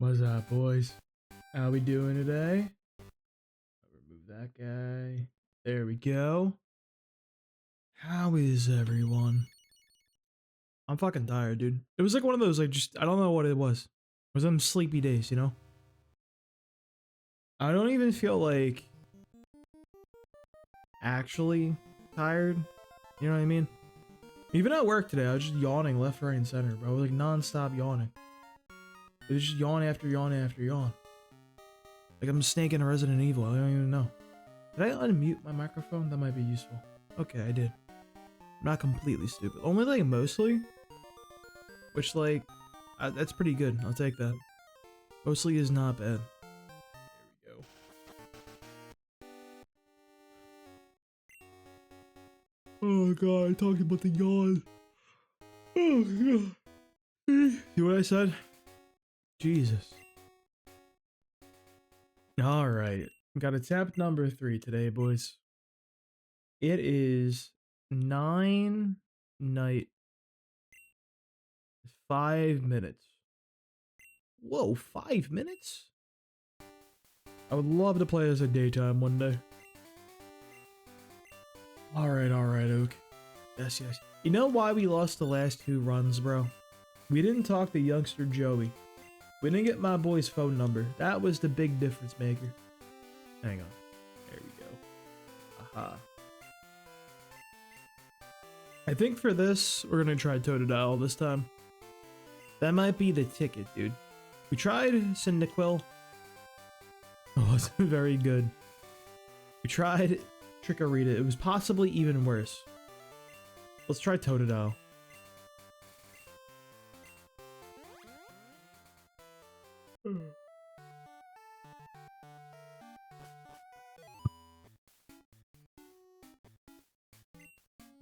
What's up, boys? How we doing today? Remove that guy. There we go. How is everyone? I'm fucking tired, dude. It was like one of those, I don't know what it was. It was them sleepy days, you know? I don't even feel like actually tired. You know what I mean? Even at work today, I was just yawning left, right, and center, bro. I was like non-stop yawning. It was just yawn after yawn after yawn. Like I'm a snake in a Resident Evil. I don't even know. Did I unmute my microphone? That might be useful. Okay, I did. I'm not completely stupid. Only like mostly. Which like, that's pretty good. I'll take that. Mostly is not bad. There we go. Oh god, I talked about the yawn. Oh god. See what I said? Jesus. Alright. Got a tap number 3 today, boys. It is 9 night 5 minutes. Whoa, 5 minutes? I would love to play as a daytime one day. Alright, Oak. Yes. You know why we lost the last 2 runs, bro? We didn't talk to youngster Joey. We didn't get my boy's phone number. That was the big difference maker. Hang on. There we go. Aha. I think for this, we're gonna try Totodile this time. That might be the ticket, dude. We tried Cyndaquil. It wasn't very good. We tried Trickarita. It was possibly even worse. Let's try Totodile.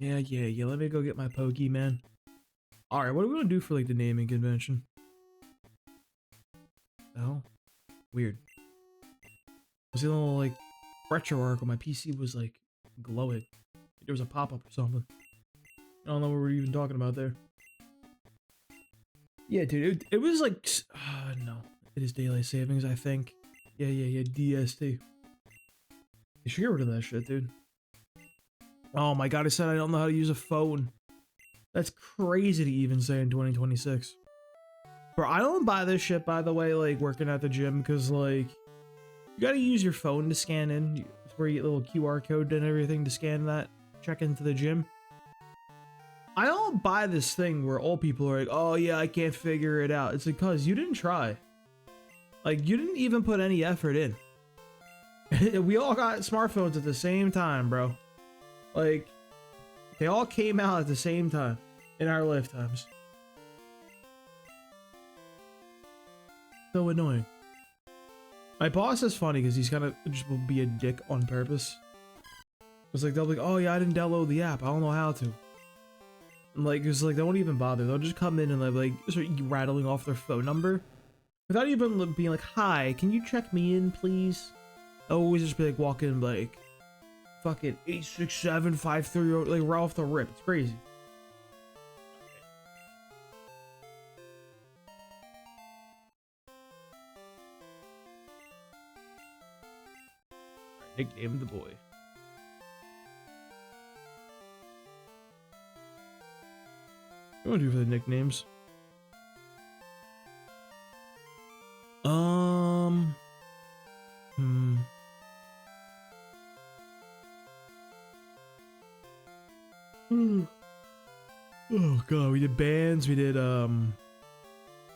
Yeah. Let me go get my Pokemon. Alright, what are we gonna do for like the naming convention? Oh, weird. I was a little like retro arc when my PC was like glowing. There was a pop-up or something. I don't know what we're even talking about there. Yeah, dude, it was like, no, it is daylight savings, I think. Yeah, DST. You should get rid of that shit, dude. Oh my god, I said I don't know how to use a phone. That's crazy to even say in 2026. Bro, I don't buy this shit, by the way, like, working at the gym, because, like, you gotta use your phone to scan in, where you get a little QR code and everything to scan that, check into the gym. I don't buy this thing where all people are like, oh yeah, I can't figure it out. It's because you didn't try. Like, you didn't even put any effort in. We all got smartphones at the same time, bro. Like, they all came out at the same time in our lifetimes. So annoying. My boss is funny because he's kind of just will be a dick on purpose. It's like, they'll be like, oh yeah, I didn't download the app. I don't know how to. And like, it's like, they won't even bother. They'll just come in and like start rattling off their phone number without even being like, hi, can you check me in, please? They'll always just be like, walk in like, fucking 86753, like right off the rip. It's crazy. Nickname the boy. What do you want to do for the nicknames? Oh god, we did bands, we did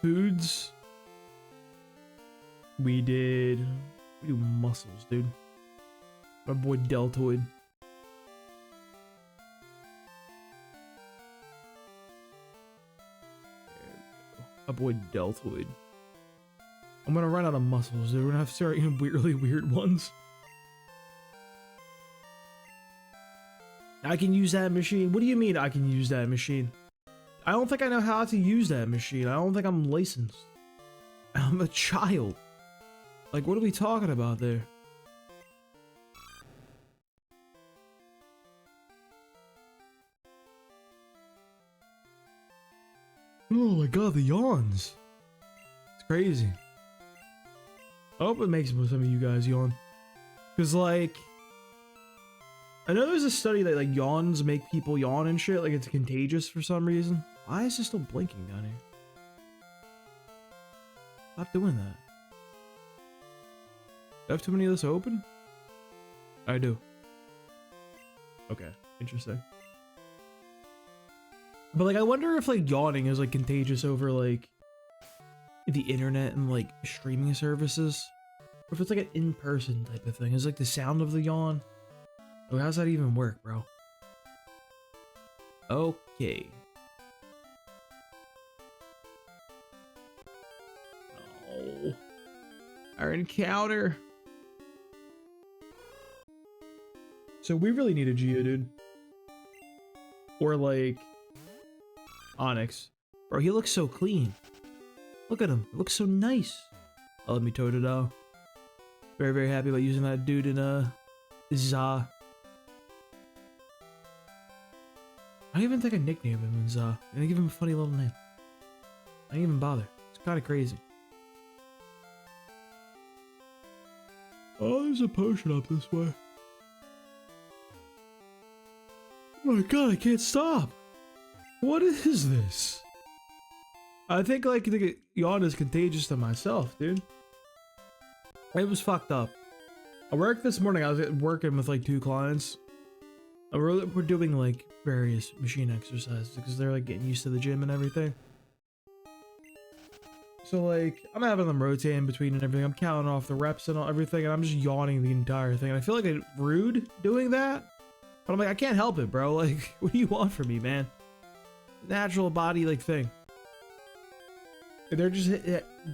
foods. We do muscles, dude. My boy Deltoid. My boy Deltoid. I'm gonna run out of muscles, dude. We're gonna have to start using really weird ones. I can use that machine. What do you mean I can use that machine? I don't think I know how to use that machine. I don't think I'm licensed. I'm a child. Like, what are we talking about there? Oh my god, the yawns. It's crazy. I hope it makes some of you guys yawn. Because, like, I know there's a study that, like, yawns make people yawn and shit. Like, it's contagious for some reason. Why is it still blinking down here? Stop doing that. Do I have too many of this open? I do. Okay, interesting. But, like, I wonder if, like, yawning is, like, contagious over, like, the internet and, like, streaming services. Or if it's, like, an in-person type of thing. Is, like, the sound of the yawn. Oh, how's that even work, bro? Okay. Oh. Our encounter. So we really need a Geodude. Or, like, Onyx. Bro, he looks so clean. Look at him. It looks so nice. Oh, let me Totodile. Very, very happy about using that dude in, Za. I don't even think I nicknamed him in Za. I didn't give him a funny little name. I didn't even bother. It's kind of crazy. Oh, there's a potion up this way. Oh my god, I can't stop. What is this? I think, like, the yawn is contagious to myself, dude. It was fucked up. I worked this morning. I was working with, like, 2 clients. And we're doing, like, various machine exercises because they're, like, getting used to the gym and everything. So, like, I'm having them rotate in between and everything. I'm counting off the reps and everything, and I'm just yawning the entire thing. And I feel like I'm rude doing that. But I'm like, I can't help it, bro. Like, what do you want from me, man? Natural body, like, thing. And they're just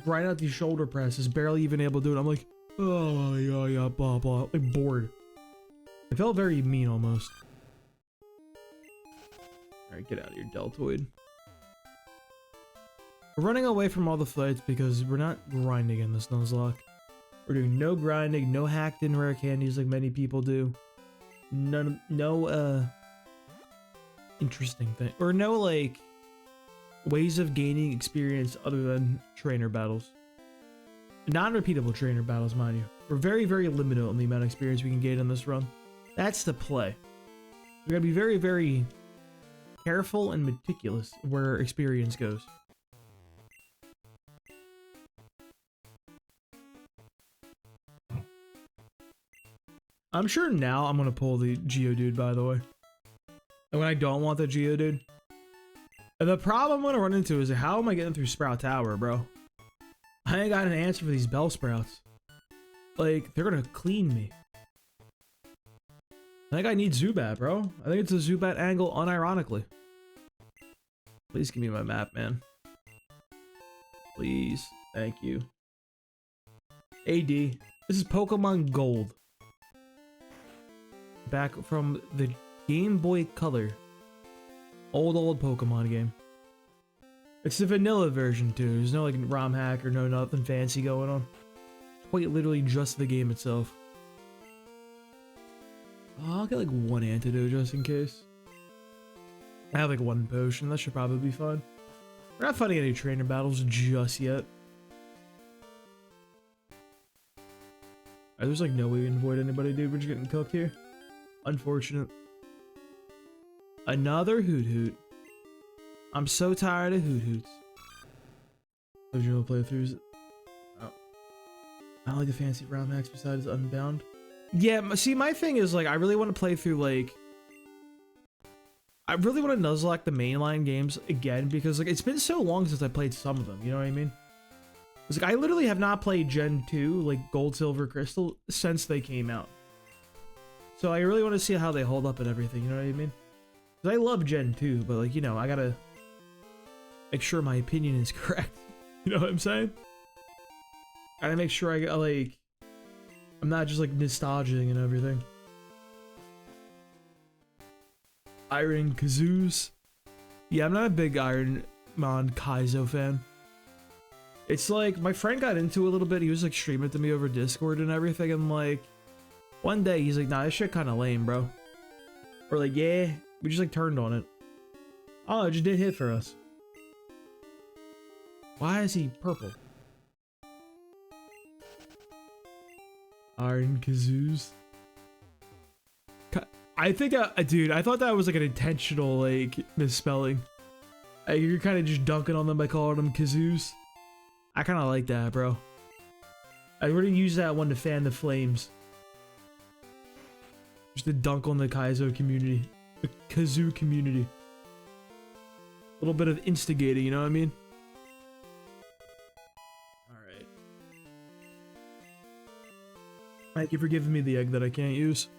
grinding out these shoulder presses, barely even able to do it. I'm like, oh, yeah, blah, blah. Like, bored. I felt very mean, almost. Alright, get out of here, Deltoid. We're running away from all the fights because we're not grinding in this Nuzlocke. We're doing no grinding, no hacked in rare candies like many people do. No interesting thing. Or no, like, ways of gaining experience other than trainer battles. Non-repeatable trainer battles, mind you. We're very, very limited on the amount of experience we can gain in this run. That's the play. We gotta be very, very careful and meticulous where experience goes. I'm sure now I'm gonna pull the Geodude, by the way. And when I don't want the Geodude. And the problem I'm gonna run into is how am I getting through Sprout Tower, bro? I ain't got an answer for these Bellsprouts. Like, they're gonna clean me. I think I need Zubat, bro. I think it's a Zubat angle, unironically. Please give me my map, man. Please. Thank you. AD. This is Pokemon Gold. Back from the Game Boy Color. Old Pokemon game. It's the vanilla version too. There's no like ROM hack or no nothing fancy going on. Quite literally just the game itself. Oh, I'll get like 1 antidote just in case. I have like 1 potion. That should probably be fun. We're not fighting any trainer battles just yet. There's like no way we can avoid anybody, dude. We're just getting cooked here. Unfortunate. Another Hoot Hoot. I'm so tired of Hoot Hoots. Original playthroughs. Oh. I don't like the fancy ROM hacks besides Unbound. Yeah, see, my thing is like I really want to play through like. I really want to Nuzlocke the mainline games again because like it's been so long since I played some of them. You know what I mean? It's like I literally have not played Gen 2, like Gold, Silver, Crystal, since they came out. So I really want to see how they hold up and everything, you know what I mean? Because I love Gen 2, but like, you know, I gotta make sure my opinion is correct. You know what I'm saying? I gotta make sure I'm not just like nostalgizing and everything. Iron Kazoos. Yeah, I'm not a big Ironmon Kaizo fan. It's like, my friend got into it a little bit. He was like streaming to me over Discord and everything. And like, one day he's like, nah, this shit kind of lame, bro. Or like, yeah, we just like turned on it. Oh, it just did hit for us. Why is he purple? Iron kazoos. I think, dude, I thought that was like an intentional like misspelling. You're kind of just dunking on them by calling them kazoos. I kind of like that, bro. I already used that one to fan the flames. Just to dunk on the Kaizo community. The kazoo community. A little bit of instigating, you know what I mean? Alright. Thank you for giving me the egg that I can't use.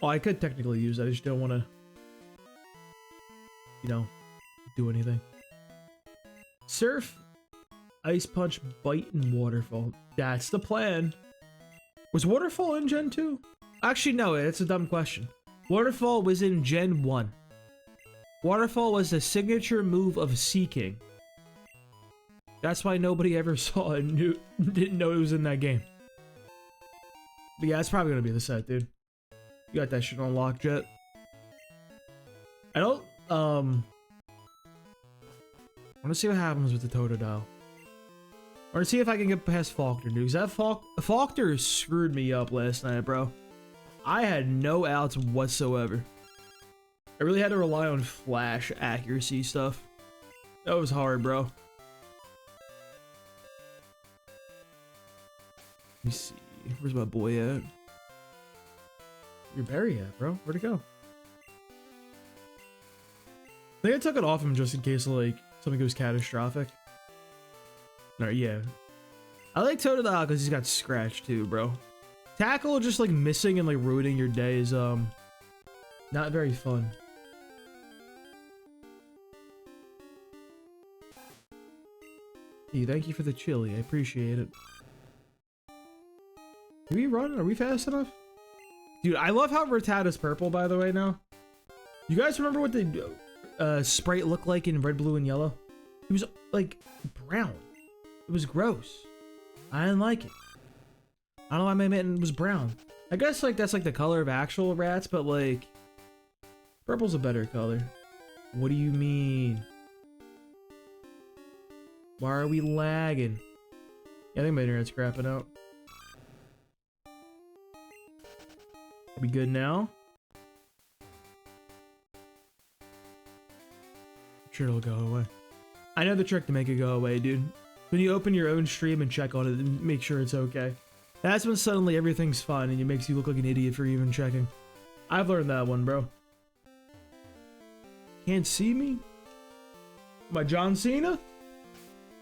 Oh, I could technically use it. I just don't want to, you know, do anything. Surf, Ice Punch, Bite, and Waterfall. That's the plan. Was Waterfall in Gen 2? Actually, no, it's a dumb question. Waterfall was in Gen 1. Waterfall was the signature move of Sea King. That's why nobody ever saw it and didn't know it was in that game. But yeah, it's probably going to be the set, dude. You got that shit on lock, Jet. I don't, I want to see what happens with the Totodile. I want to see if I can get past Faulkner, dude. Because that Faulkner screwed me up last night, bro. I had no outs whatsoever. I really had to rely on flash accuracy stuff. That was hard, bro. Let me see. Where's my boy at? Your berry at, bro? Where'd it go? I think I took it off him just in case, like, something goes catastrophic. Alright, yeah. I like Totodile because he's got scratch too, bro. Tackle just like missing and like ruining your day is not very fun. Hey, thank you for the chili. I appreciate it. Can we run? Are we fast enough? Dude, I love how Rattata's purple, by the way, now. You guys remember what the Sprite looked like in red, blue, and yellow? It was like brown. It was gross. I didn't like it. I don't know why my mitten was brown. I guess like that's like the color of actual rats, but like purple's a better color. What do you mean? Why are we lagging? Yeah, I think my internet's crapping out. Are we good now? I'm sure it'll go away. I know the trick to make it go away, dude. When you open your own stream and check on it and make sure it's okay. That's when suddenly everything's fine and it makes you look like an idiot for even checking. I've learned that one, bro. Can't see me? Am I John Cena?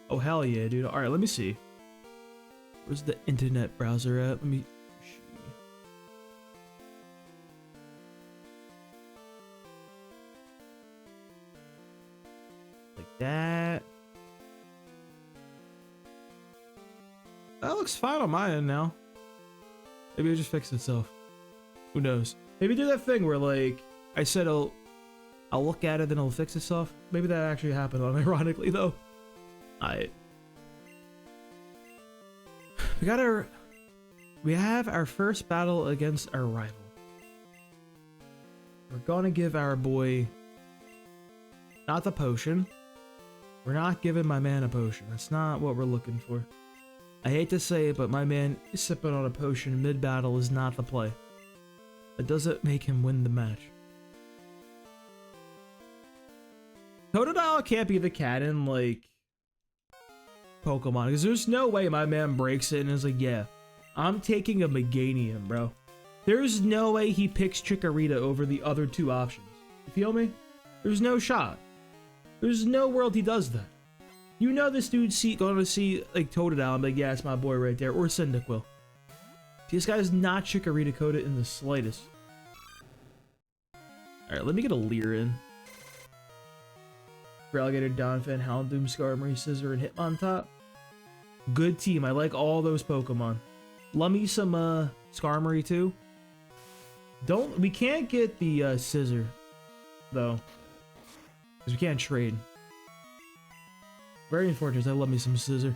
Oh, hell yeah, dude. Alright, let me see. Where's the internet browser at? Let me... Like that. That looks fine on my end now. Maybe it just fixed itself. Who knows? Maybe do that thing where like I said I'll look at it, then it'll fix itself. Maybe that actually happened unironically though. We have our first battle against our rival. We're gonna give our boy not the potion. We're not giving my man a potion. That's not what we're looking for. I hate to say it, but my man is sipping on a potion mid-battle is not the play. It doesn't make him win the match. Totodile can't be the cat in, like, Pokemon, because there's no way my man breaks it and is like, yeah, I'm taking a Meganium, bro. There's no way he picks Chikorita over the other two options. You feel me? There's no shot. There's no world he does that. You know this dude's gonna see like Totodile and be like, yeah, it's my boy right there, or Cyndaquil. This guy's not Chikorita coded in the slightest. Alright, let me get a Leer in. Alligator, Donphan, Houndoom, Skarmory, Scizor, and Hitmontop. Good team. I like all those Pokemon. Love me some Skarmory too. We can't get the Scizor though, because we can't trade. Very unfortunate. I love me some Scizor.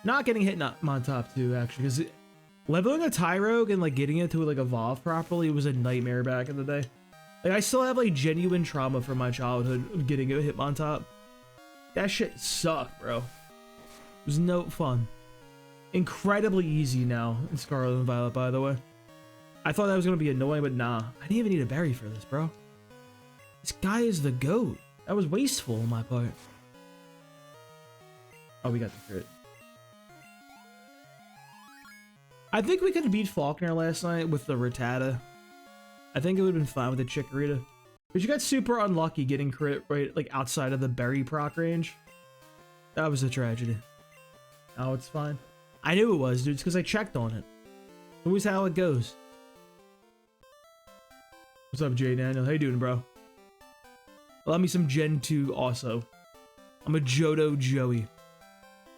Not getting Hitmontop too, actually, because leveling a Tyrogue and like getting it to like evolve properly was a nightmare back in the day. Like I still have like genuine trauma from my childhood of getting a Hitmontop. That shit sucked, bro. It was no fun. incredibly easy now in Scarlet and Violet, by the way. I thought that was going to be annoying, but nah. I didn't even need a berry for this, bro. This guy is the GOAT. That was wasteful on my part. Oh, we got the crit. I think we could have beat Faulkner last night with the Rattata. I think it would have been fine with the Chikorita. But you got super unlucky getting crit right like outside of the berry proc range. That was a tragedy. Oh, it's fine. I knew it was, dude. It's because I checked on it. Always how it goes. What's up, Jay Daniel? How you doing, bro? Love me some Gen 2 also. I'm a Johto Joey.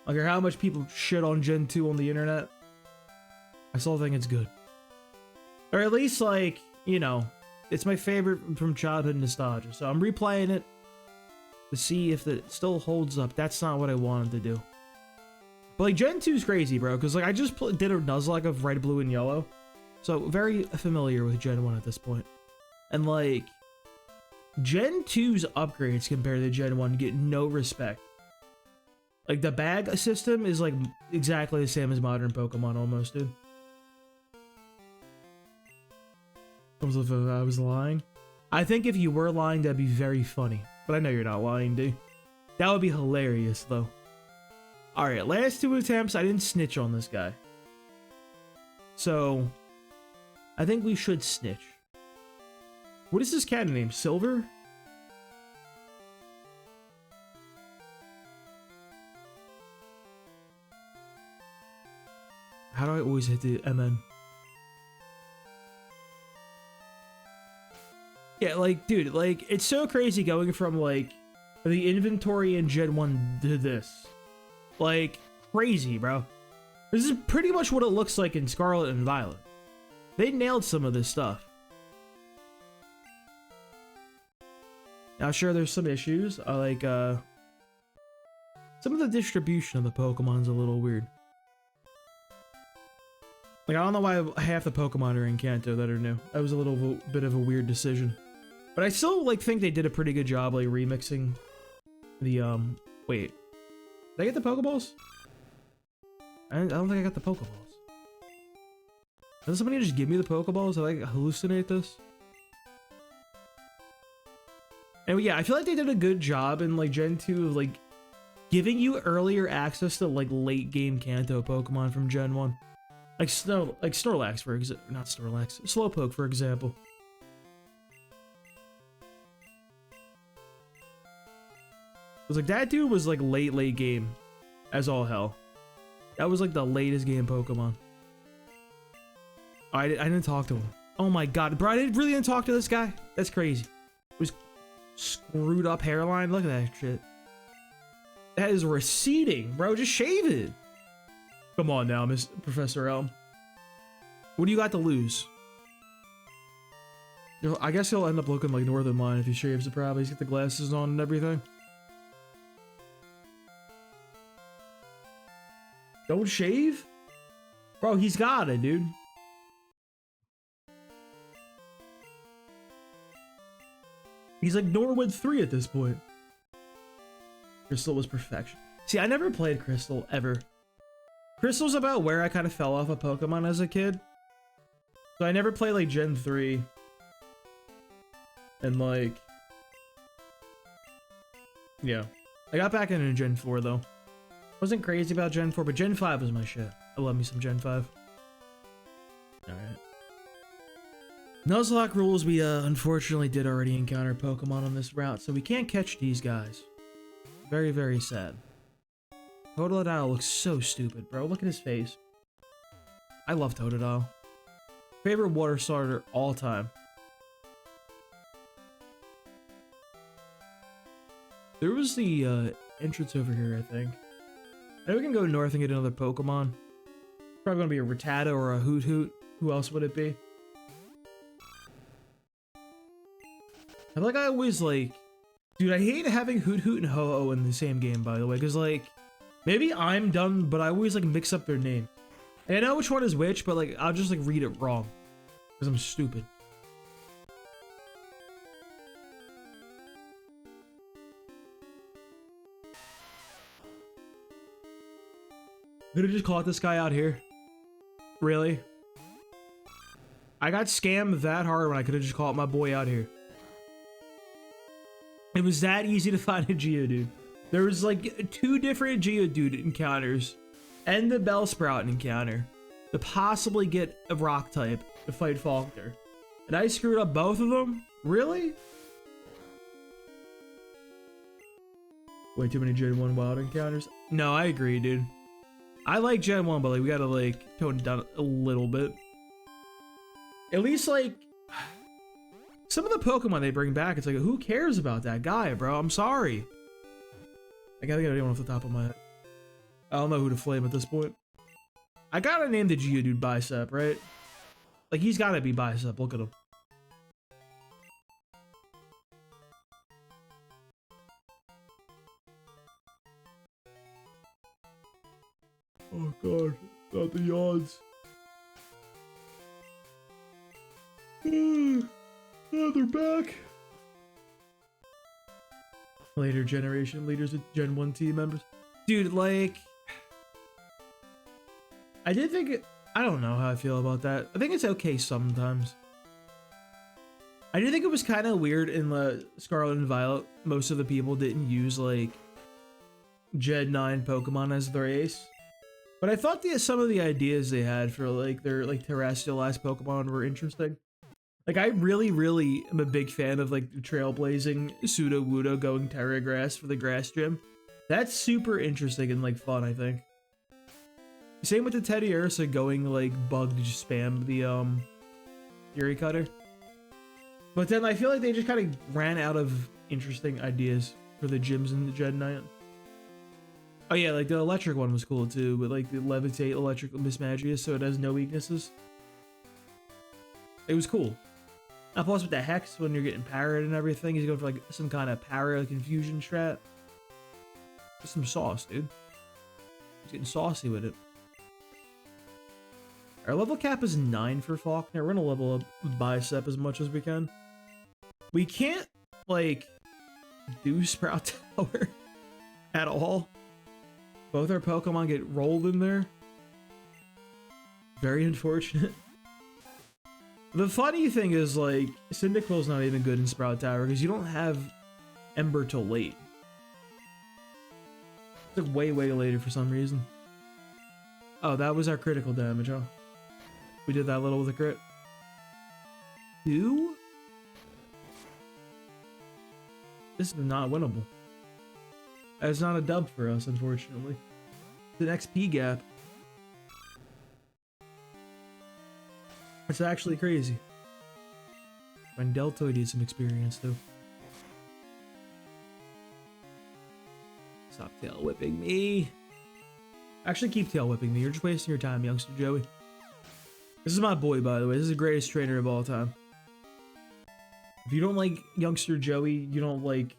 I don't care how much people shit on Gen 2 on the internet. I still think it's good. Or at least, like, you know, it's my favorite from childhood nostalgia. So I'm replaying it to see if it still holds up. That's not what I wanted to do. But, like, Gen 2 is crazy, bro. Because, like, I just did a Nuzlocke of red, blue, and yellow. So very familiar with Gen 1 at this point. And, like, Gen 2's upgrades compared to Gen 1 get no respect. Like, the bag system is, like, exactly the same as modern Pokemon almost, dude. As if I was lying. I think if you were lying, that'd be very funny. But I know you're not lying, dude. That would be hilarious, though. Alright, last 2 attempts, I didn't snitch on this guy. So, I think we should snitch. What is this cat name? Silver? How do I always hit the MN? Yeah, like, dude, like, it's so crazy going from, like, the inventory in Gen 1 to this. Like, crazy, bro. This is pretty much what it looks like in Scarlet and Violet. They nailed some of this stuff. Now, sure, there's some issues. Like, some of the distribution of the Pokemon's a little weird. Like, I don't know why half the Pokemon are in Kanto that are new. That was a little bit of a weird decision. But I still, like, think they did a pretty good job, like, remixing the, wait. Did I get the Pokeballs? I don't think I got the Pokeballs. Does somebody just give me the Pokeballs? Did I hallucinate this? And yeah, I feel like they did a good job in, like, Gen 2 of, like, giving you earlier access to, like, late game Kanto Pokemon from Gen 1. Like Snorlax, for example. Not Snorlax. Slowpoke, for example. It was like, that dude was, like, late game. As all hell. That was, like, the latest game Pokemon. I didn't talk to him. Oh my god, bro, I really didn't talk to this guy? That's crazy. It was screwed up hairline. Look at that shit. That is receding, bro. Just shave it. Come on now, Miss Professor Elm. What do you got to lose? I guess he'll end up looking like Northern Lion if he shaves it, probably. He's got the glasses on and everything. Don't shave? Bro, he's got it, dude. He's like Norwood 3 at this point. Crystal was perfection. See, I never played Crystal, ever. Crystal's about where I kind of fell off of Pokemon as a kid. So I never played, like, Gen 3. And, like... yeah. I got back into Gen 4, though. Wasn't crazy about Gen 4, but Gen 5 was my shit. I love me some Gen 5. Alright. Nuzlocke rules, we unfortunately did already encounter Pokemon on this route, so we can't catch these guys. Very, very sad. Totodile looks so stupid, bro. Look at his face. I love Totodile. Favorite water starter all time. There was the entrance over here, I think. Now we can go north and get another Pokemon. Probably gonna be a Rattata or a Hoot Hoot. Who else would it be? I feel like I always, like... dude, I hate having Hoot Hoot and Ho-Oh in the same game, by the way, because, like... maybe I'm dumb, but I always, like, mix up their names. And I know which one is which, but, like, I'll just, like, read it wrong. Because I'm stupid. Could have just caught this guy out here. Really? I got scammed that hard when I could have just caught my boy out here. It was that easy to find a Geodude. There was like 2 different Geodude encounters and the Bellsprout encounter to possibly get a rock type to fight Faulkner. And I screwed up both of them? Really? Way too many Gen 1 wild encounters? No, I agree, dude. I like Gen 1, but like we gotta like tone it down a little bit. At least like some of the Pokemon they bring back, it's like, who cares about that guy, bro? I'm sorry. I gotta get anyone off the top of my head. I don't know who to flame at this point. I gotta name the Geodude Bicep, right? Like, he's gotta be Bicep. Look at him. Oh god, not the yawns. Oh, they're back. Later generation leaders with Gen 1 team members. Dude, like, I did think I don't know how I feel about that. I think it's okay sometimes. I do think it was kind of weird in the Scarlet and Violet. Most of the people didn't use like Gen 9 Pokemon as their ace. But I thought some of the ideas they had for like their like terrestrialized Pokemon were interesting. Like, I really am a big fan of like the trailblazing Sudowoodo going Terra Grass for the Grass Gym. That's super interesting and like fun, I think. Same with the Teddy Ursa going like bug to just spam the Fury Cutter. But then I feel like they just kind of ran out of interesting ideas for the gyms in the Gen 9. Oh yeah, like the electric one was cool too, but like the Levitate electric Mismagius, so it has no weaknesses. It was cool. Now plus with the Hex, when you're getting parried and everything, he's going for like some kind of para confusion strat. Just some sauce, dude. He's getting saucy with it. Our level cap is 9 for Faulkner. We're gonna level up Bicep as much as we can. We can't, like, do Sprout Tower at all. Both our Pokemon get rolled in there. Very unfortunate. The funny thing is, like, Cyndaquil's not even good in Sprout Tower because you don't have Ember till late. It's like way later for some reason. Oh, that was our critical damage, huh? We did that little with a crit. 2? This is not winnable. That's not a dub for us, unfortunately. It's an XP gap. It's actually crazy. When Deltoid needs some experience, too. Stop tail whipping me. Actually, keep tail whipping me. You're just wasting your time, youngster Joey. This is my boy, by the way. This is the greatest trainer of all time. If you don't like youngster Joey, you don't like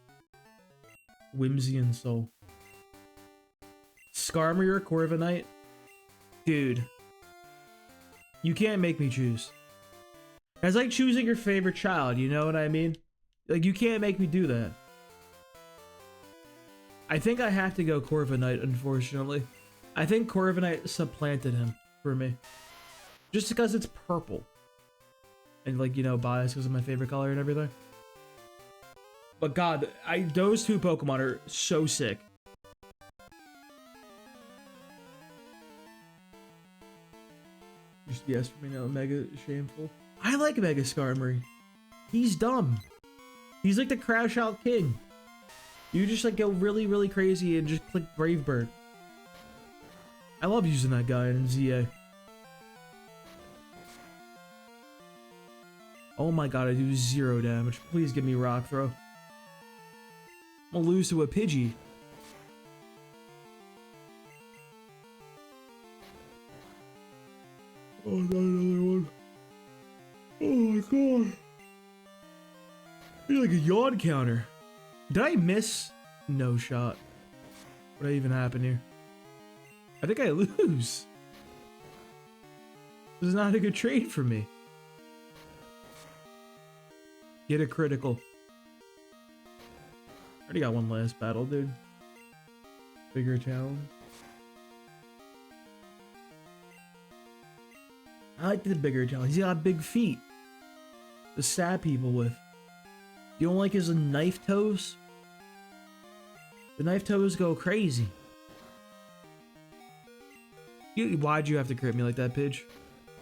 Whimsy and Soul. Skarmory or Corviknight? Dude. You can't make me choose. It's like choosing your favorite child, you know what I mean? Like, you can't make me do that. I think I have to go Corviknight, unfortunately. I think Corviknight supplanted him for me. Just because it's purple. And, like, you know, biased because of my favorite color and everything. But god, those 2 Pokemon are so sick. Just yes for me now, Mega Shameful. I like Mega Skarmory. He's dumb. He's like the Crash Out King. You just like go really crazy and just click Brave Bird. I love using that guy in ZA. Oh my god, I do 0 damage. Please give me Rock Throw. I'm gonna lose to a Pidgey. Oh, not another one. Oh my god. You're like a yawn counter. Did I miss? No shot. What even happened here? I think I lose. This is not a good trade for me. Get a critical. Already got one last battle, dude. Bigger challenge. I like the bigger talons. He's got big feet to stab people with. You don't like his knife toes? The knife toes go crazy. Why'd you have to crit me like that, Pidge?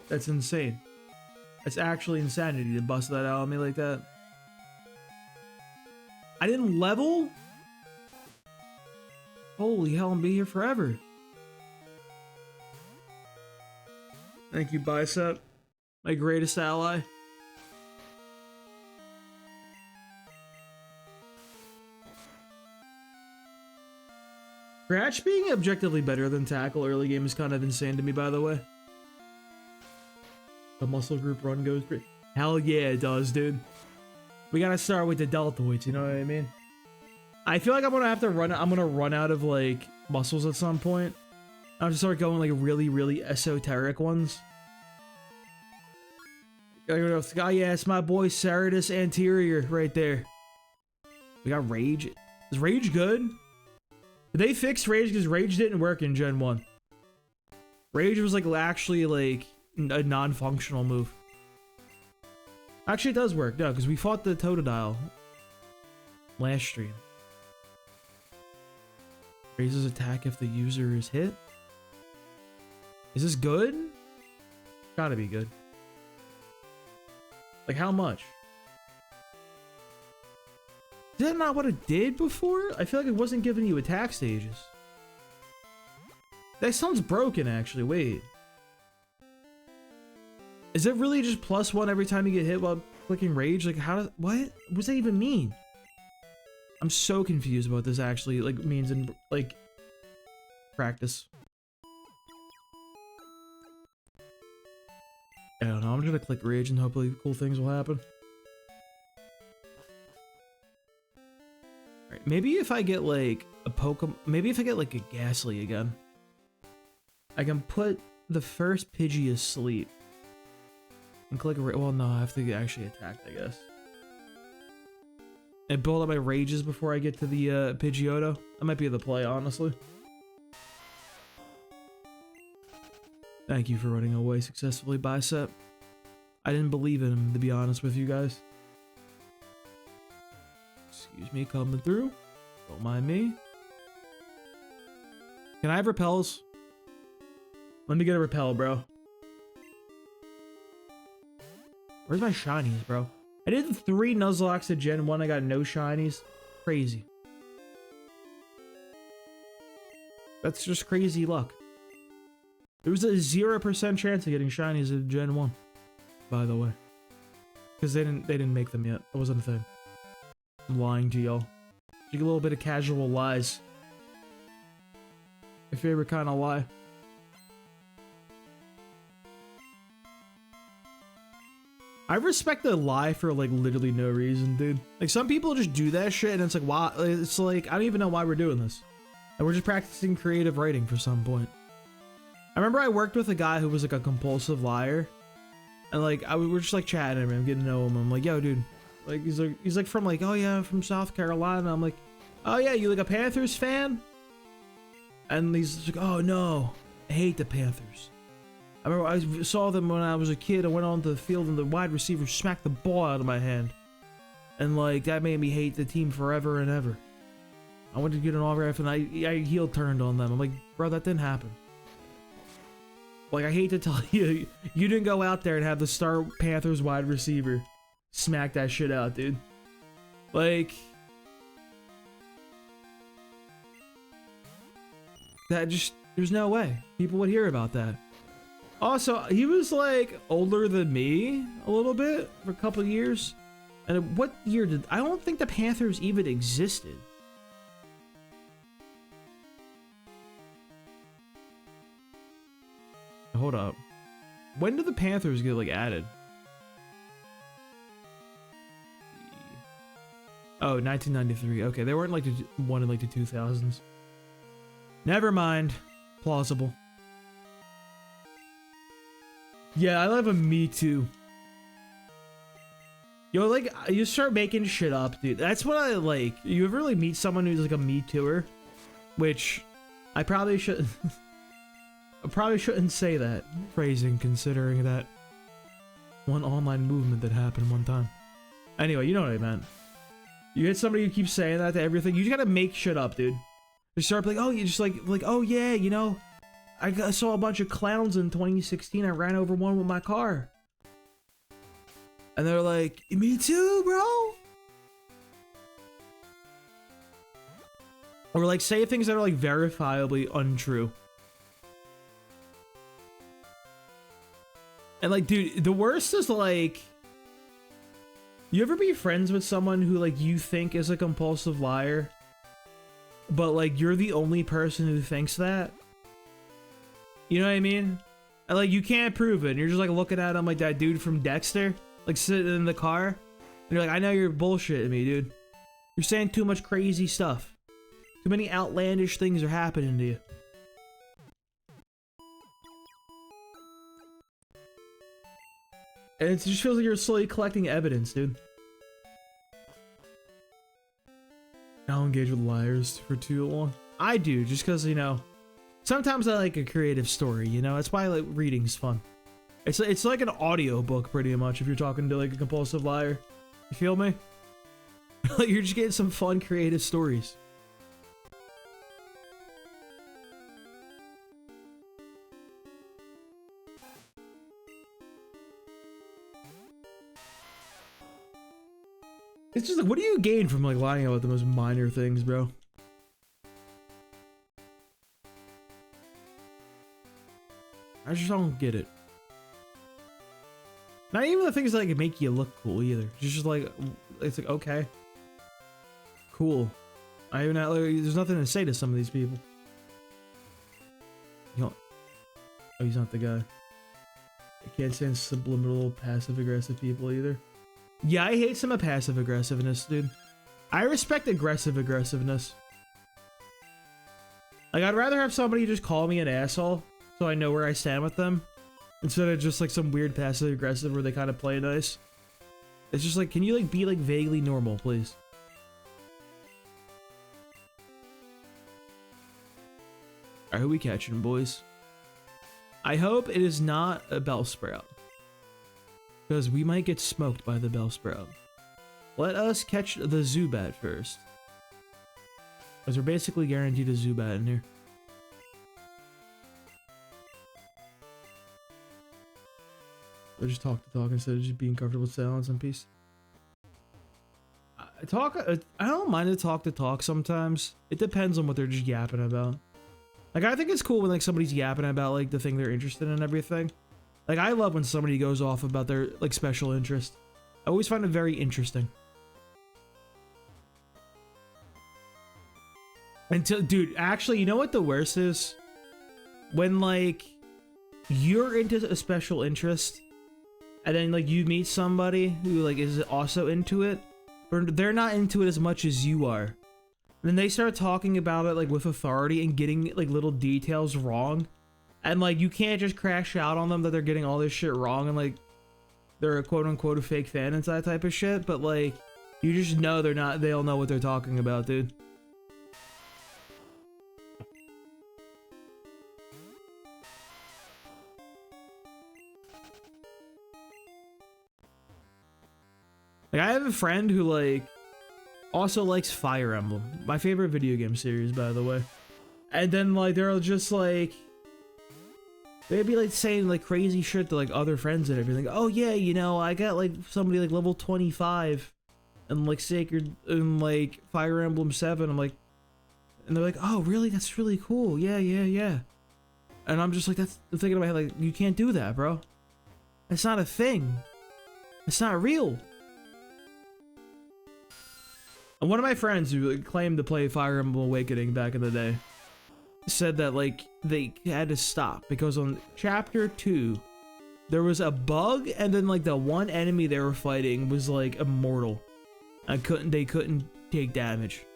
That's insane. That's actually insanity to bust that out on me like that. I didn't level? Holy hell, I'm be here forever. Thank you, Bicep. My greatest ally. Scratch being objectively better than Tackle early game is kind of insane to me, by the way. The muscle group run goes pretty. Hell yeah, it does, dude. We gotta start with the deltoids, you know what I mean? I feel like I'm gonna have to run. I'm gonna run out of like muscles at some point. I'm just start going like really, really esoteric ones. Oh yeah, it's my boy Ceratus Anterior right there. We got Rage. Is Rage good? Did they fix Rage? Because Rage didn't work in Gen 1. Rage was like actually like a non-functional move. Actually, it does work, no, because we fought the Totodile last stream. Raises attack if the user is hit. Is this good? Gotta be good. Like how much? Is that not what it did before? I feel like it wasn't giving you attack stages. That sounds broken, actually. Wait. Is it really just +1 every time you get hit while clicking Rage? Like, how does... What does that even mean? I'm so confused about this, actually. Like, means in, like, practice. I don't know. I'm just gonna click Rage and hopefully cool things will happen. Alright, maybe if I get, like, a Pokemon... Maybe if I get, like, a Ghastly again. I can put the first Pidgey asleep. And click... Well, no, I have to get actually attacked, I guess. And build up my Rages before I get to the Pidgeotto. That might be the play, honestly. Thank you for running away successfully, Bicep. I didn't believe in him, to be honest with you guys. Excuse me, coming through. Don't mind me. Can I have repels? Let me get a repel, bro. Where's my shinies, bro? I did 3 Nuzlocks at Gen 1. I got no shinies. Crazy. That's just crazy luck. There was a 0% chance of getting shinies at Gen 1, by the way. Because they didn't make them yet. That wasn't a thing. I'm lying to y'all. Just a little bit of casual lies. My favorite kind of lie. I respect the lie for like literally no reason, dude. Like some people just do that shit and it's like, why? It's like, I don't even know why we're doing this. And we're just practicing creative writing for some point. I remember I worked with a guy who was like a compulsive liar. And like, we're just like chatting him, getting to know him. I'm like, yo, dude. Like, he's like from like, oh yeah, I'm from South Carolina. I'm like, oh yeah, you like a Panthers fan? And he's like, oh no, I hate the Panthers. I remember I saw them when I was a kid. I went onto the field and the wide receiver smacked the ball out of my hand. And like, that made me hate the team forever and ever. I went to get an autograph and I heel turned on them. I'm like, bro, that didn't happen. Like, I hate to tell you, you didn't go out there and have the star Panthers wide receiver smack that shit out, dude. Like, that just, there's no way people would hear about that. Also, he was like older than me a little bit for a couple of years. And what year did, I don't think the Panthers even existed. Hold up. When did the Panthers get like added? Oh, 1993. Okay, they weren't like one in like the 2000s. Never mind. Plausible. Yeah, I love a Me Too. Yo, like, you start making shit up, dude. That's what I like. You ever really meet someone who's like a Me Tooer? Which, I probably should... I probably shouldn't say that phrasing considering that one online movement that happened one time. Anyway, you know what I meant. You hit somebody who keeps saying that to everything. You just gotta make shit up, dude. Just start like, oh, you just like, oh yeah, you know, I saw a bunch of clowns in 2016. I ran over one with my car. And they're like, me too, bro. Or like say things that are like verifiably untrue. And like, dude, the worst is like, you ever be friends with someone who like you think is a compulsive liar, but like you're the only person who thinks that? You know what I mean? And like you can't prove it. And you're just like looking at him like that dude from Dexter, like sitting in the car. And you're like, I know you're bullshitting me, dude. You're saying too much crazy stuff. Too many outlandish things are happening to you. And it just feels like you're slowly collecting evidence, dude. I don't engage with liars for too long. I do, just because, you know, sometimes I like a creative story, you know? That's why like reading's fun. It's like an audio book, pretty much, if you're talking to like a compulsive liar. You feel me? Like you're just getting some fun, creative stories. It's just like, what do you gain from like lying about the most minor things, bro? I just don't get it. Not even the things that like make you look cool either. Just like, it's like, okay, cool. I even like, there's nothing to say to some of these people. You know, oh, he's not the guy. I can't stand subliminal passive aggressive people either. Yeah, I hate some of passive aggressiveness, dude. I respect aggressive aggressiveness. Like, I'd rather have somebody just call me an asshole so I know where I stand with them, instead of just like some weird passive aggressive where they kind of play nice. It's just like, can you like be like vaguely normal, please? Alright, who we catching, boys? I hope it is not a Bellsprout, because we might get smoked by the Bellsprout. Let us catch the Zubat first, because we're basically guaranteed a Zubat in here. Or just talk to talk instead of just being comfortable with silence and peace. I don't mind to talk sometimes. It depends on what they're just yapping about. Like, I think it's cool when like somebody's yapping about like the thing they're interested in and everything. Like, I love when somebody goes off about their like special interest. I always find it very interesting. Until, dude, actually, you know what the worst is? When like you're into a special interest, and then like you meet somebody who like is also into it, but they're not into it as much as you are. And then they start talking about it like with authority and getting like little details wrong. And like you can't just crash out on them that they're getting all this shit wrong and like they're a quote unquote a fake fan and that type of shit, but like you just know they're not, they don't know what they're talking about, dude. Like, I have a friend who like also likes Fire Emblem, my favorite video game series, by the way. And then like they're just like, they'd be like saying like crazy shit to like other friends and everything. Oh yeah, you know, I got like somebody like level 25 and like Sacred and like Fire Emblem 7. I'm like, and they're like, oh really? That's really cool. Yeah, yeah, yeah. And I'm just like, that's the thing in my head, like, you can't do that, bro. It's not a thing. It's not real. And one of my friends who claimed to play Fire Emblem Awakening back in the day said that like they had to stop because on chapter 2 there was a bug, and then like the one enemy they were fighting was like immortal and they couldn't take damage,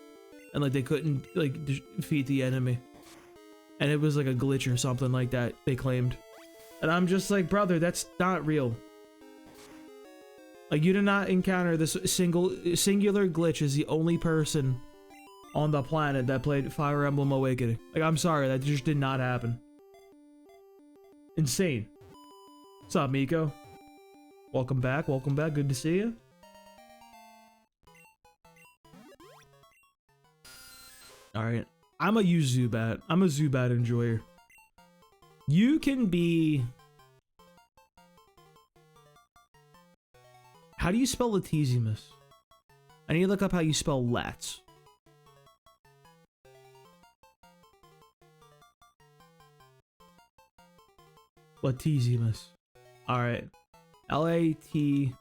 and like they couldn't like defeat the enemy, and it was like a glitch or something like that, they claimed. And I'm just like, brother, that's not real. Like, you did not encounter this singular glitch as the only person on the planet that played Fire Emblem Awakening. Like, I'm sorry, that just did not happen. Insane. What's up, Miko? Welcome back. Welcome back. Good to see you. All right. I'm a Zubat. I'm a Zubat enjoyer. You can be... How do you spell Latissimus? I need to look up how you spell Lats. Latissimus. Alright. L-A-T-I-S-S-I.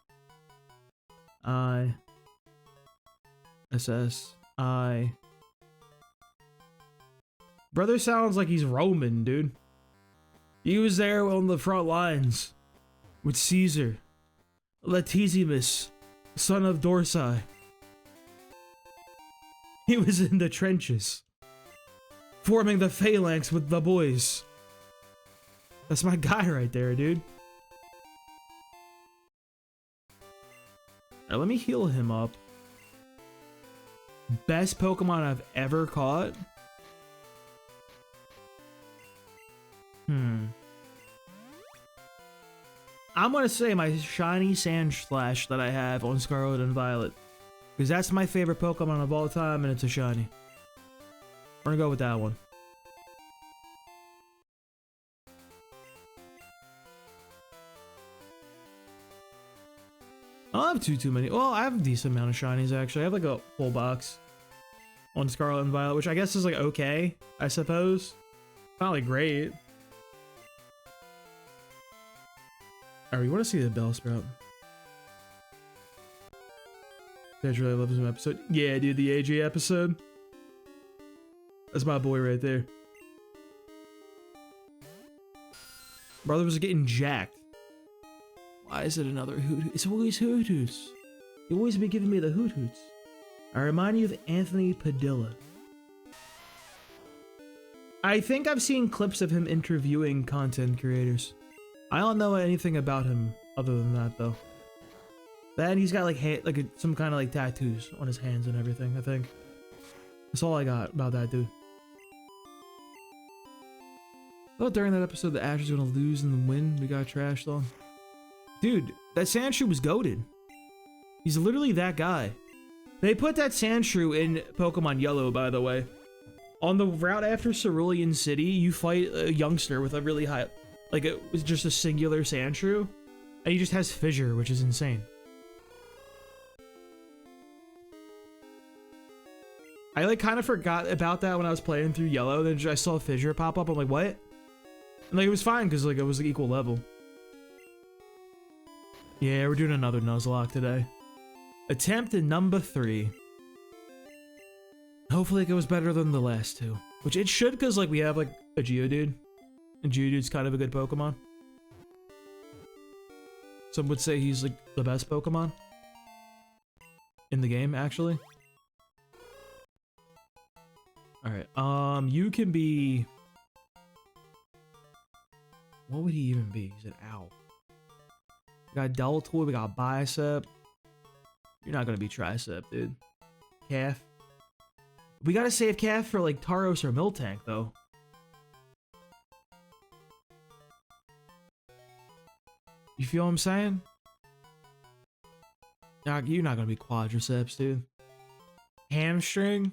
Brother sounds like he's Roman, dude. He was there on the front lines with Caesar. Latissimus, son of Dorsai. He was in the trenches, forming the phalanx with the boys. That's my guy right there, dude. Alright, let me heal him up. Best Pokemon I've ever caught? I'm gonna say my shiny Sandslash that I have on Scarlet and Violet. Because that's my favorite Pokemon of all time, and it's a shiny. We're gonna go with that one. I don't have too many. Well, I have a decent amount of shinies, actually. I have like a full box on Scarlet and Violet, which I guess is like okay, I suppose. Not like great. Alright, you want to see the Bellsprout? Dad really loves him episode. Yeah, dude, the AJ episode. That's my boy right there. Brother was getting jacked. Why is it another Hoot? It's always Hoot Hoots. You always be giving me the Hoot Hoots. I remind you of Anthony Padilla. I think I've seen clips of him interviewing content creators. I don't know anything about him other than that, though. Then he's got like some kind of like tattoos on his hands and everything, I think. That's all I got about that dude. Well, during that episode, the Ash is gonna lose and then win. We got trashed on. Dude, that Sandshrew was goated. He's literally that guy. They put that Sandshrew in Pokemon Yellow, by the way. On the route after Cerulean City, you fight a youngster with a really high... Like, it was just a singular Sandshrew. And he just has Fissure, which is insane. I, like, kind of forgot about that when I was playing through Yellow. Then I saw Fissure pop up. I'm like, what? And, like, it was fine, because, like, it was, like, equal level. Yeah, we're doing another Nuzlocke today. Attempt number 3. Hopefully it goes better than the last 2. Which it should, because, like, we have, like, a Geodude. And Geodude's kind of a good Pokemon. Some would say he's like the best Pokemon in the game, actually. Alright, you can be... What would he even be? He's an owl. We got Deltoid, we got Bicep. You're not gonna be Tricep, dude. Calf. We gotta save Calf for like Tauros or Miltank, though. You feel what I'm saying? You're not gonna be Quadriceps, dude. Hamstring?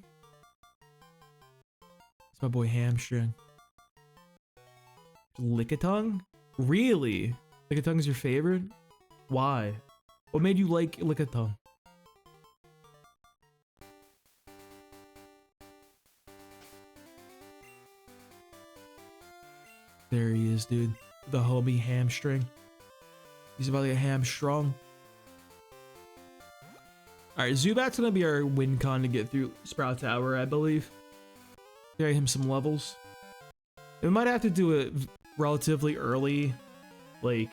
It's my boy Hamstring. Lickitung? Really? Lickitung's your favorite? Why? What made you like Lickitung? There he is, dude. The homie Hamstring. He's about to get hamstrung. Alright, Zubat's gonna be our win con to get through Sprout Tower, I believe. Carry him some levels. We might have to do it relatively early, like,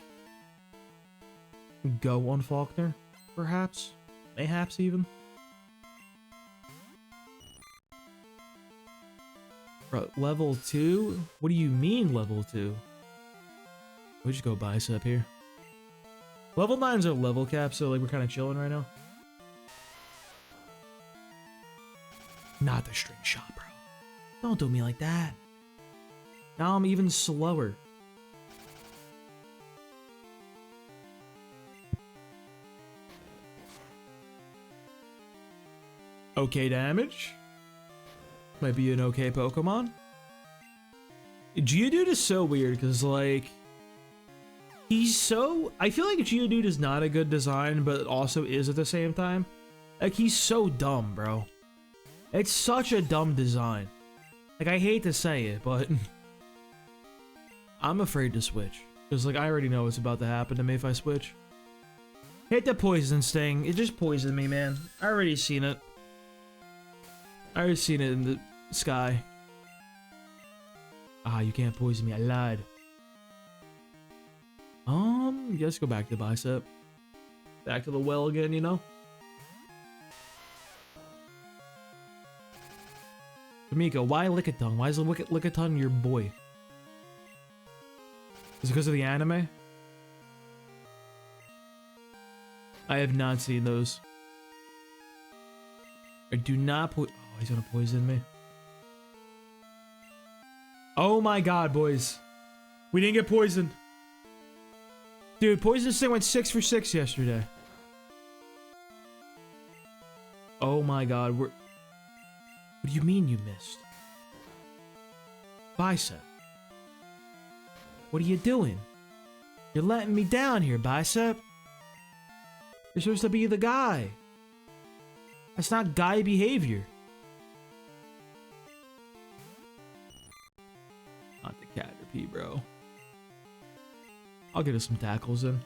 go on Faulkner, perhaps? Mayhaps even? Bro, level 2? What do you mean level 2? We just go Bicep here. Level 9's our level cap, so like we're kind of chilling right now. Not the string shot, bro. Don't do me like that. Now I'm even slower. Okay damage. Might be an okay Pokemon. Geodude is so weird because, like, he's so... I feel like Geodude is not a good design, but also is at the same time. Like, he's so dumb, bro. It's such a dumb design. Like, I hate to say it, but... I'm afraid to switch. Because, like, I already know what's about to happen to me if I switch. Hit the Poison Sting. It just poisoned me, man. I already seen it. I already seen it in the sky. Ah, you can't poison me. I lied. Let's go back to Bicep. Back to the well again, you know? Kamiko, why Lickitung? Why is Lickitung your boy? Is it because of the anime? I have not seen those. I do not oh, he's gonna poison me. Oh my god, boys. We didn't get poisoned. Dude, Poison Sting went 6 for 6 yesterday. Oh my god, what do you mean you missed? Bicep. What are you doing? You're letting me down here, Bicep. You're supposed to be the guy. That's not guy behavior. Not the Caterpie, bro. I'll get us some tackles in.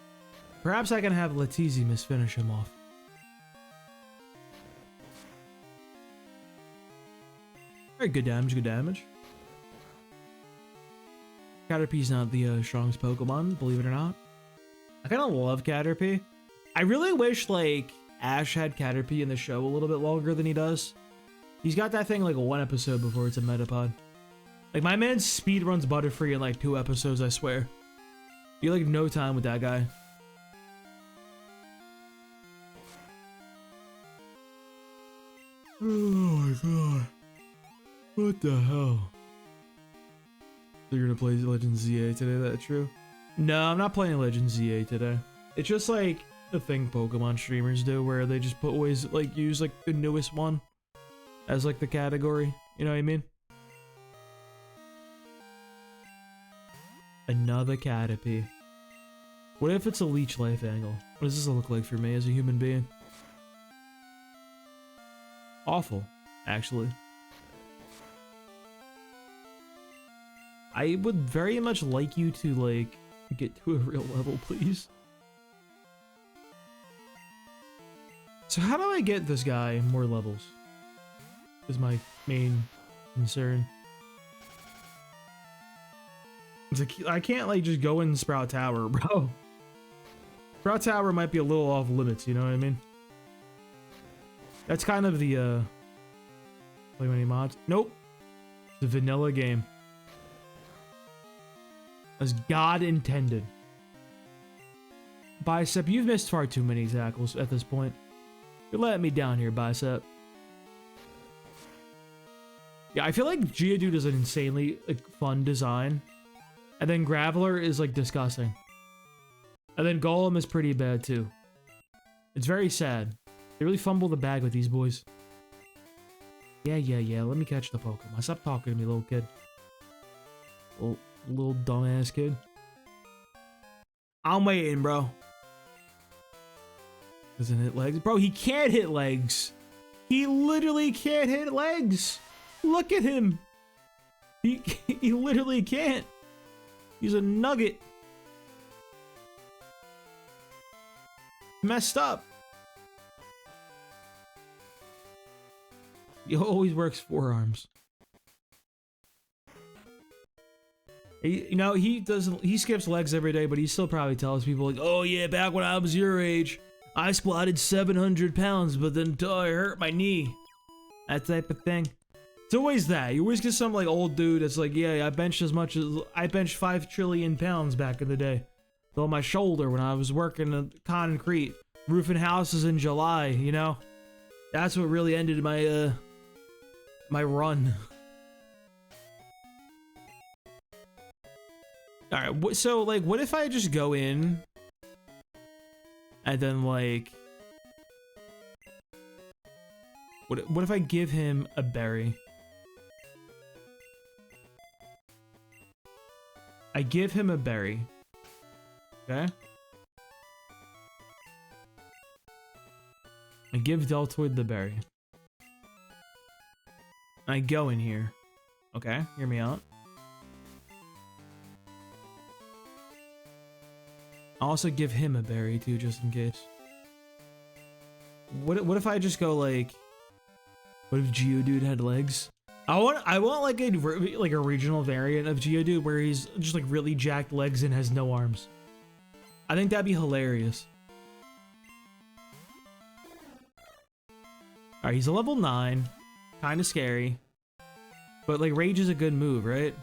Perhaps I can have Latizimus finish him off. Alright, good damage, good damage. Caterpie's not the strongest Pokemon, believe it or not. I kind of love Caterpie. I really wish, like, Ash had Caterpie in the show a little bit longer than he does. He's got that thing like 1 episode before it's a Metapod. Like, my man speedruns Butterfree in like 2 episodes, I swear. You like no time with that guy. Oh my god. What the hell? So you're gonna play Legend ZA today, that true? No, I'm not playing Legend ZA today. It's just like the thing Pokemon streamers do where they just put always like use like the newest one as like the category. You know what I mean? Another Caterpie. What if it's a leech life angle? What does this look like for me as a human being? Awful, actually. I would very much like you to, like, get to a real level, please. So how do I get this guy more levels? Is my main concern. It's like, I can't, like, just go in Sprout Tower, bro. Sprout Tower might be a little off limits, you know what I mean? That's kind of the, play many mods. Nope. It's a vanilla game. As God intended. Bicep, you've missed far too many tackles at this point. You're letting me down here, Bicep. Yeah, I feel like Geodude is an insanely like, fun design. And then Graveler is like disgusting. And then Golem is pretty bad too. It's very sad. They really fumble the bag with these boys. Yeah. Let me catch the Pokemon. Stop talking to me, little kid. Little dumbass kid. I'm waiting, bro. Doesn't hit legs. Bro, he can't hit legs. He literally can't hit legs. Look at him. He literally can't. He's a nugget. Messed up. He always works forearms. You know, he skips legs every day, but he still probably tells people like, oh yeah, back when I was your age, I squatted 700 pounds, but then I hurt my knee. That type of thing. It's always that. You always get some like old dude that's like, yeah, I benched 5 trillion pounds back in the day. On my shoulder when I was working in concrete, roofing houses in July, you know? That's what really ended my, my run. Alright, so, like, what if I just go in and then, like... What if I give him a berry? I give him a berry. Okay. I give Deltoid the berry. I go in here. Okay, hear me out. I'll also give him a berry too, just in case. What if I just go like, what if Geodude had legs? I want like a regional variant of Geodude where he's just like really jacked legs and has no arms. I think that'd be hilarious. Alright, he's a level 9. Kind of scary. But like Rage is a good move, right?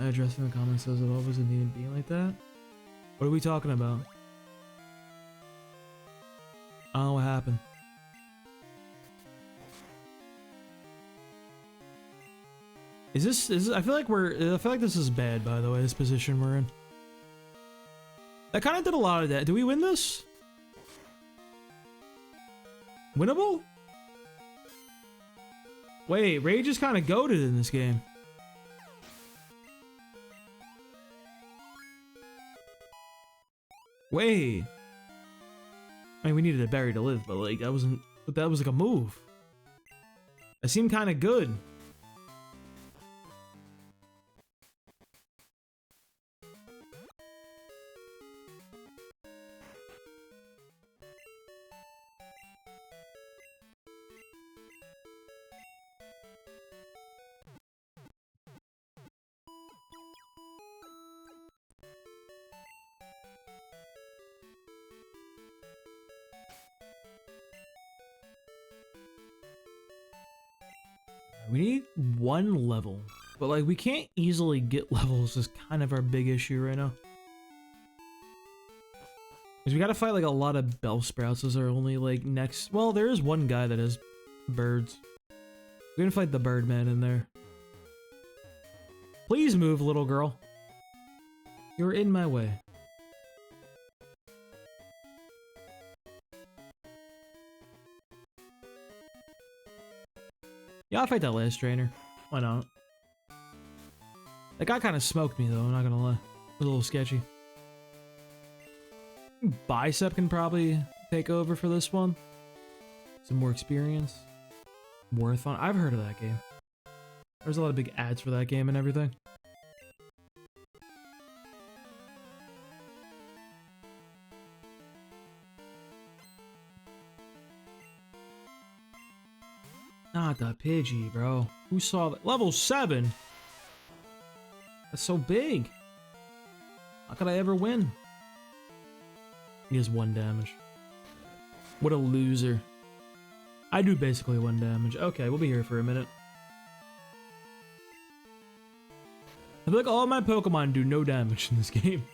I addressed in the comments says it all wasn't needed being like that. What are we talking about? I don't know what happened. Is this I feel like this is bad, by the way, this position we're in. That kind of did a lot of that. Do we win this? Winnable? Wait, Rage is kind of goated in this game. Wait. I mean, we needed a berry to live, but like that was like a move. That seemed kind of good. We need 1 level, but like we can't easily get levels is kind of our big issue right now. Because we gotta fight like a lot of Bellsprouts as our only like next. Well, there is one guy that has birds. We're gonna fight the Birdman in there. Please move, little girl. You're in my way. Yeah, I'll fight that last trainer. Why not? That guy kind of smoked me though, I'm not gonna lie. It was a little sketchy. Bicep can probably take over for this one. Some more experience. Warathon. I've heard of that game. There's a lot of big ads for that game and everything. Not the Pidgey, bro. Who saw that? Level 7? That's so big. How could I ever win? He has 1 damage. What a loser. I do basically 1 damage. Okay, we'll be here for a minute. I feel like all my Pokemon do no damage in this game.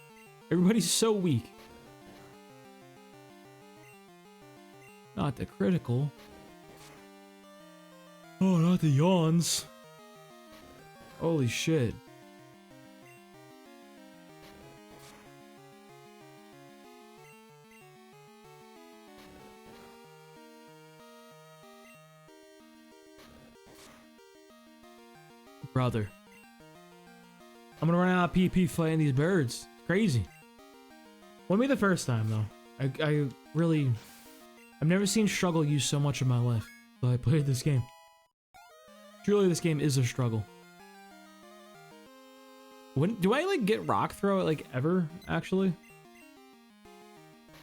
Everybody's so weak. Not the critical. Oh, not the yawns. Holy shit. Brother. I'm gonna run out of PP fighting these birds. It's crazy. Won't be the first time though. I've never seen struggle used so much in my life. So I played this game. Truly, this game is a struggle. When do I like get rock throw like ever? Actually,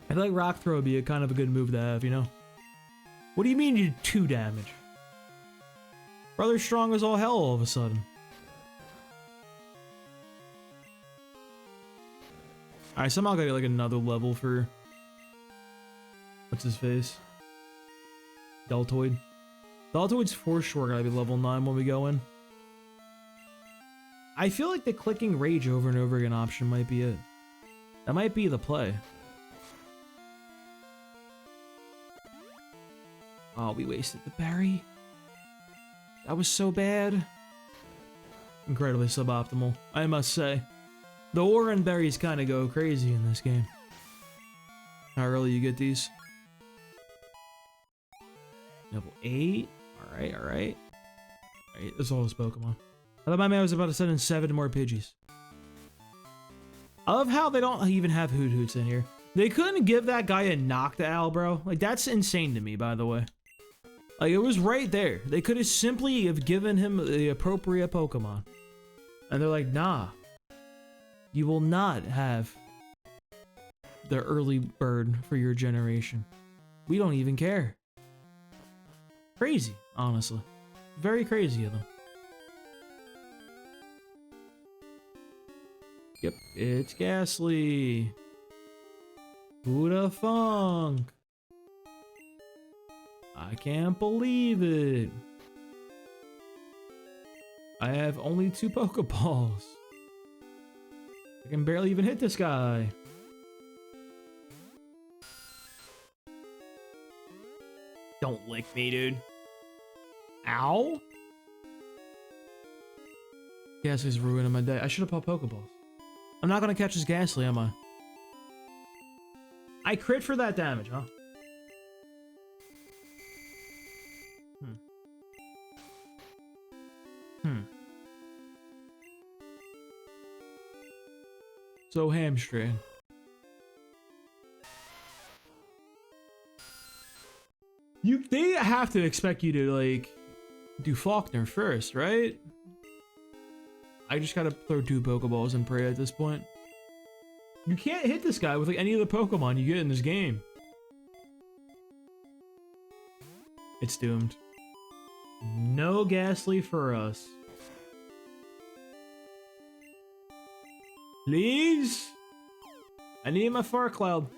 I feel like rock throw would be a kind of a good move to have. You know. What do you mean you did 2 damage? Brother's strong as all hell all of a sudden. Alright, somehow I got like another level for what's his face? Deltoid. Deltoid's for sure gotta be level 9 when we go in. I feel like the clicking Rage over and over again option might be it. That might be the play. Oh, we wasted the berry. That was so bad. Incredibly suboptimal, I must say. The orange berries kind of go crazy in this game. How early you get these? Level 8. Alright, alright. Alright, that's all his Pokemon. I thought my man was about to send in 7 more Pidgeys. I love how they don't even have Hoot Hoots in here. They couldn't give that guy a Noctowl, bro. Like, that's insane to me, by the way. Like, it was right there. They could have simply have given him the appropriate Pokemon. And they're like, nah. You will not have the early bird for your generation. We don't even care. Crazy, honestly. Very crazy of them. Yep, it's Ghastly. Who the funk? I can't believe it. I have only 2 Pokeballs. I can barely even hit this guy. Don't lick me, dude. Ow. Ghastly's ruining my day. I should have popped Pokeballs. I'm not gonna catch this Ghastly, am I? I crit for that damage, huh? So hamstring. They have to expect you to like do Faulkner first, right? I just gotta throw 2 Pokeballs and pray at this point. You can't hit this guy with like any of the Pokemon you get in this game. It's doomed. No Ghastly for us. Please? I need my far cloud.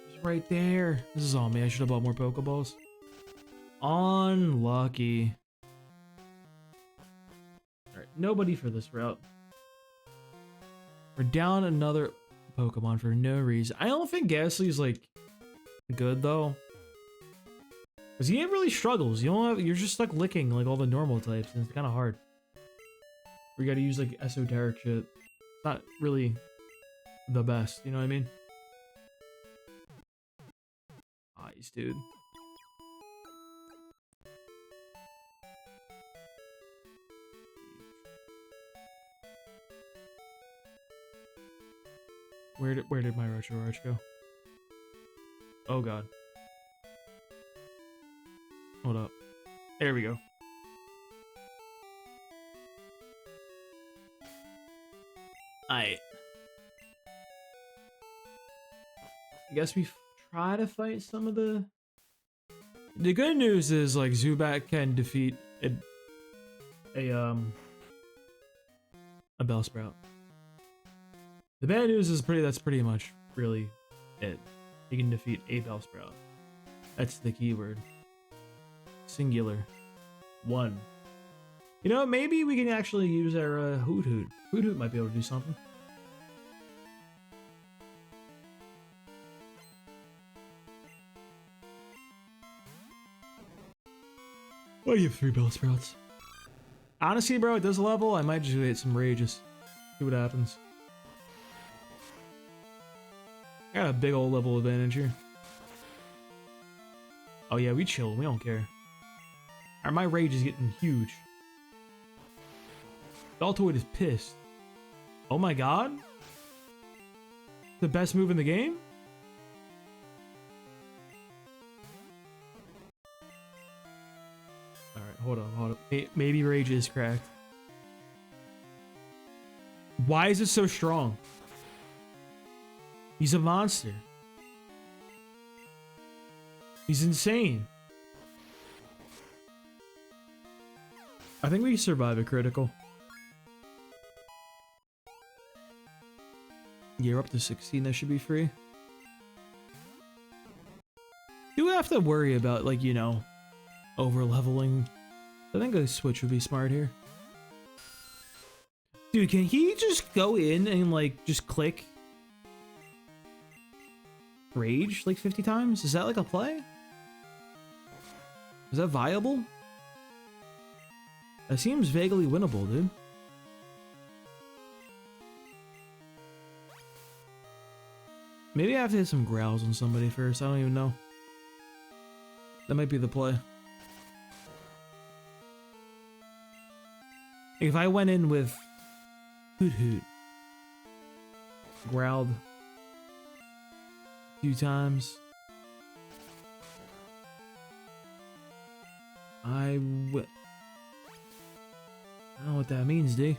It's right there. This is on me. I should have bought more Pokeballs. Unlucky. Alright, nobody for this route. We're down another Pokemon for no reason. I don't think Ghastly's like good though. Cause he really struggles. You're just stuck licking like all the normal types, and it's kind of hard. We gotta use like esoteric shit. It's not really the best, you know what I mean? Nice, dude. Where did my Retro Arch go? Oh god. Hold up. There we go. Alright. I guess we try to fight some of the... The good news is, like, Zubat can defeat a Bellsprout. The bad news is that's pretty much really it. You can defeat a Bellsprout. That's the keyword. Singular. 1. You know, maybe we can actually use our Hoot Hoot. Hoot Hoot might be able to do something. Oh, you have 3 Bellsprouts. Honestly, bro, at this level, I might just hit some rages. See what happens. I got a big old level advantage here. Oh yeah, we chill. We don't care. My rage is getting huge. Baltoid is pissed. Oh my god? The best move in the game? Alright, hold on. Maybe rage is cracked. Why is it so strong? He's a monster. He's insane. I think we survive a critical. Yeah, we're up to 16. That should be free. Do have to worry about, like, you know, over leveling. I think a switch would be smart here. Dude, can he just go in and like just click rage like 50 times? Is that like a play? Is that viable? That seems vaguely winnable, dude. Maybe I have to hit some growls on somebody first. I don't even know. That might be the play. If I went in with Hoot Hoot, growled a few times, I don't know what that means, D.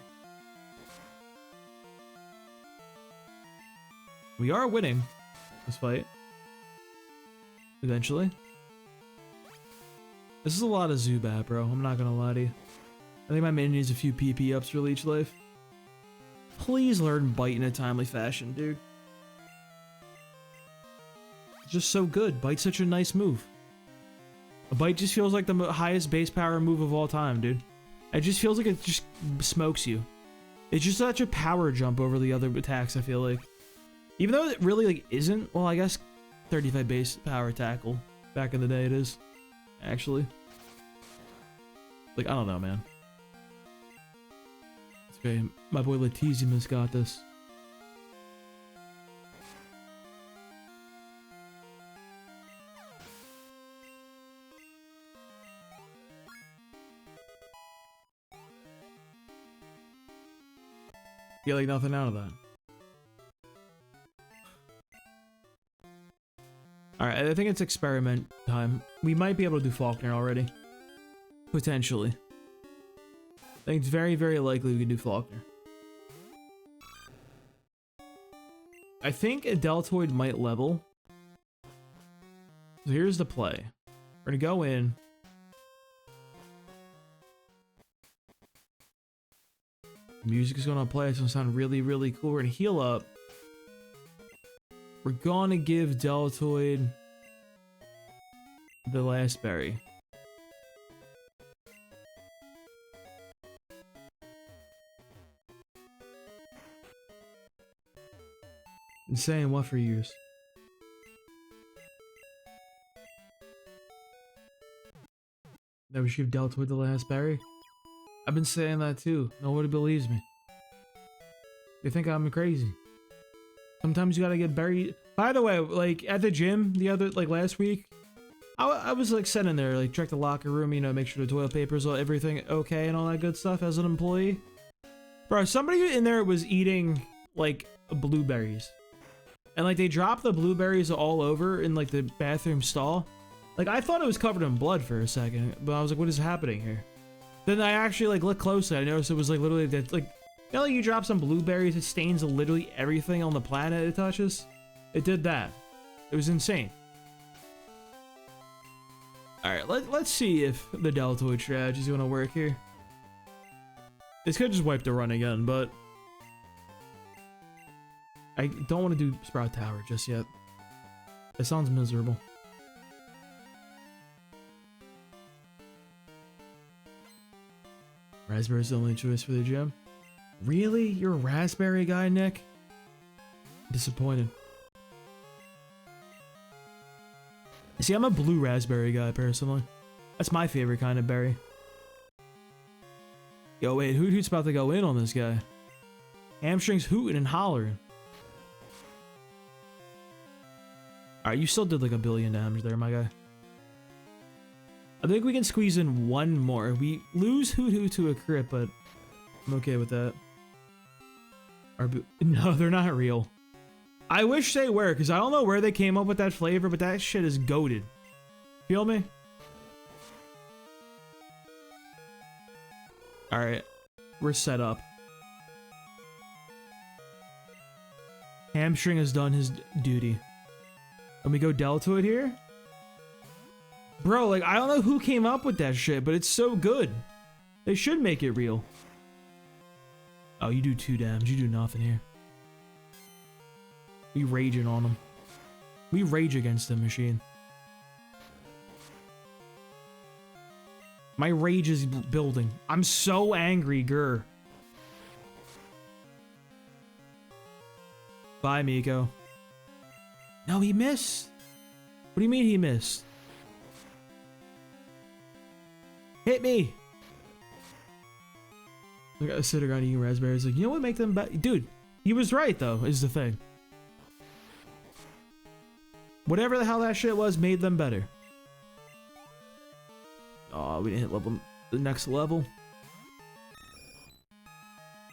We are winning this fight. Eventually. This is a lot of Zubat, bro. I'm not gonna lie to you. I think my minion needs a few PP ups for Leech Life. Please learn Bite in a timely fashion, dude. It's just so good. Bite's such a nice move. A Bite just feels like the highest base power move of all time, dude. It just feels like it just smokes you. It's just such a power jump over the other attacks, I feel like. Even though it really like isn't, well, I guess 35 base power tackle. Back in the day it is. Actually. Like, I don't know, man. It's okay. My boy Latizimus got this. Get like nothing out of that. Alright, I think it's experiment time. We might be able to do Faulkner already. Potentially. I think it's very, very likely we can do Faulkner. I think a Deltoid might level. So here's the play. We're gonna go in. Music is gonna play. It's gonna sound really, really cool. We're gonna heal up. We're gonna give Deltoid the last berry. Been saying what for years? That we should give Deltoid the last berry? I've been saying that too. Nobody believes me. They think I'm crazy. Sometimes you gotta get buried. By the way, like at the gym the other, like last week, I was like sitting there, like check the locker room, you know, make sure the toilet paper's everything okay and all that good stuff as an employee. Bro, somebody in there was eating like blueberries. And like they dropped the blueberries all over in like the bathroom stall. Like I thought it was covered in blood for a second, but I was like, what is happening here? Then I actually like looked closely. I noticed it was like literally that, like, you know, like you drop some blueberries, it stains literally everything on the planet it touches. It did that. It was insane. Alright, let's see if the Deltoid strategy is going to work here. This could just wipe the run again, but I don't want to do Sprout Tower just yet. It sounds miserable. Raspberry's the only choice for the gym. Really? You're a raspberry guy, Nick? Disappointed. See, I'm a blue raspberry guy, personally. That's my favorite kind of berry. Yo, wait, Hoot Hoot's about to go in on this guy. Hamstrings hooting and hollering. Alright, you still did like 1 billion damage there, my guy. I think we can squeeze in one more. We lose Hoot Hoot to a crit, but I'm okay with that. No, they're not real. I wish they were, because I don't know where they came up with that flavor, but that shit is goated. Feel me? Alright. We're set up. Hamstring has done his duty. Let me go Deltoid here. Bro, like, I don't know who came up with that shit, but it's so good. They should make it real. Oh, you do 2 damage. You do nothing here. We raging on them. We rage against the machine. My rage is building. I'm so angry, grr. Bye, Miko. No, he missed. What do you mean he missed? Hit me. Like, I sit around eating raspberries. Like, you know what make them better? Dude, he was right, though, is the thing. Whatever the hell that shit was made them better. Oh, we didn't hit the next level.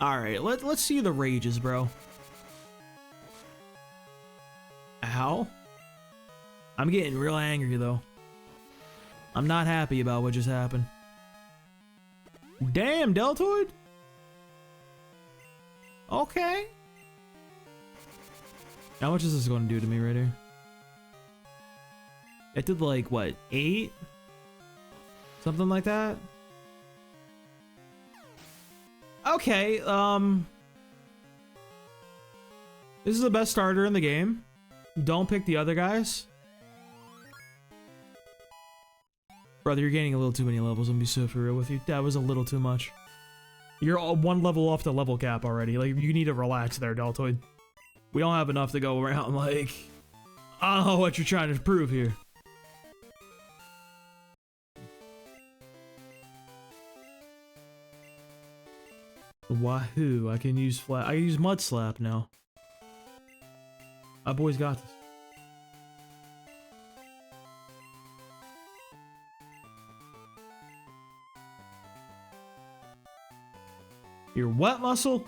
Alright, let's see the rages, bro. Ow. I'm getting real angry, though. I'm not happy about what just happened. Damn, Deltoid? Okay. How much is this going to do to me right here? It did like, what, 8? Something like that? Okay, this is the best starter in the game. Don't pick the other guys. Brother, you're gaining a little too many levels. I'm gonna be so for real with you. That was a little too much. You're one level off the level cap already. Like, you need to relax there, Deltoid. We don't have enough to go around, like... I don't know what you're trying to prove here. Wahoo, I can use Mud Slap now. My boy's got this. Your what muscle?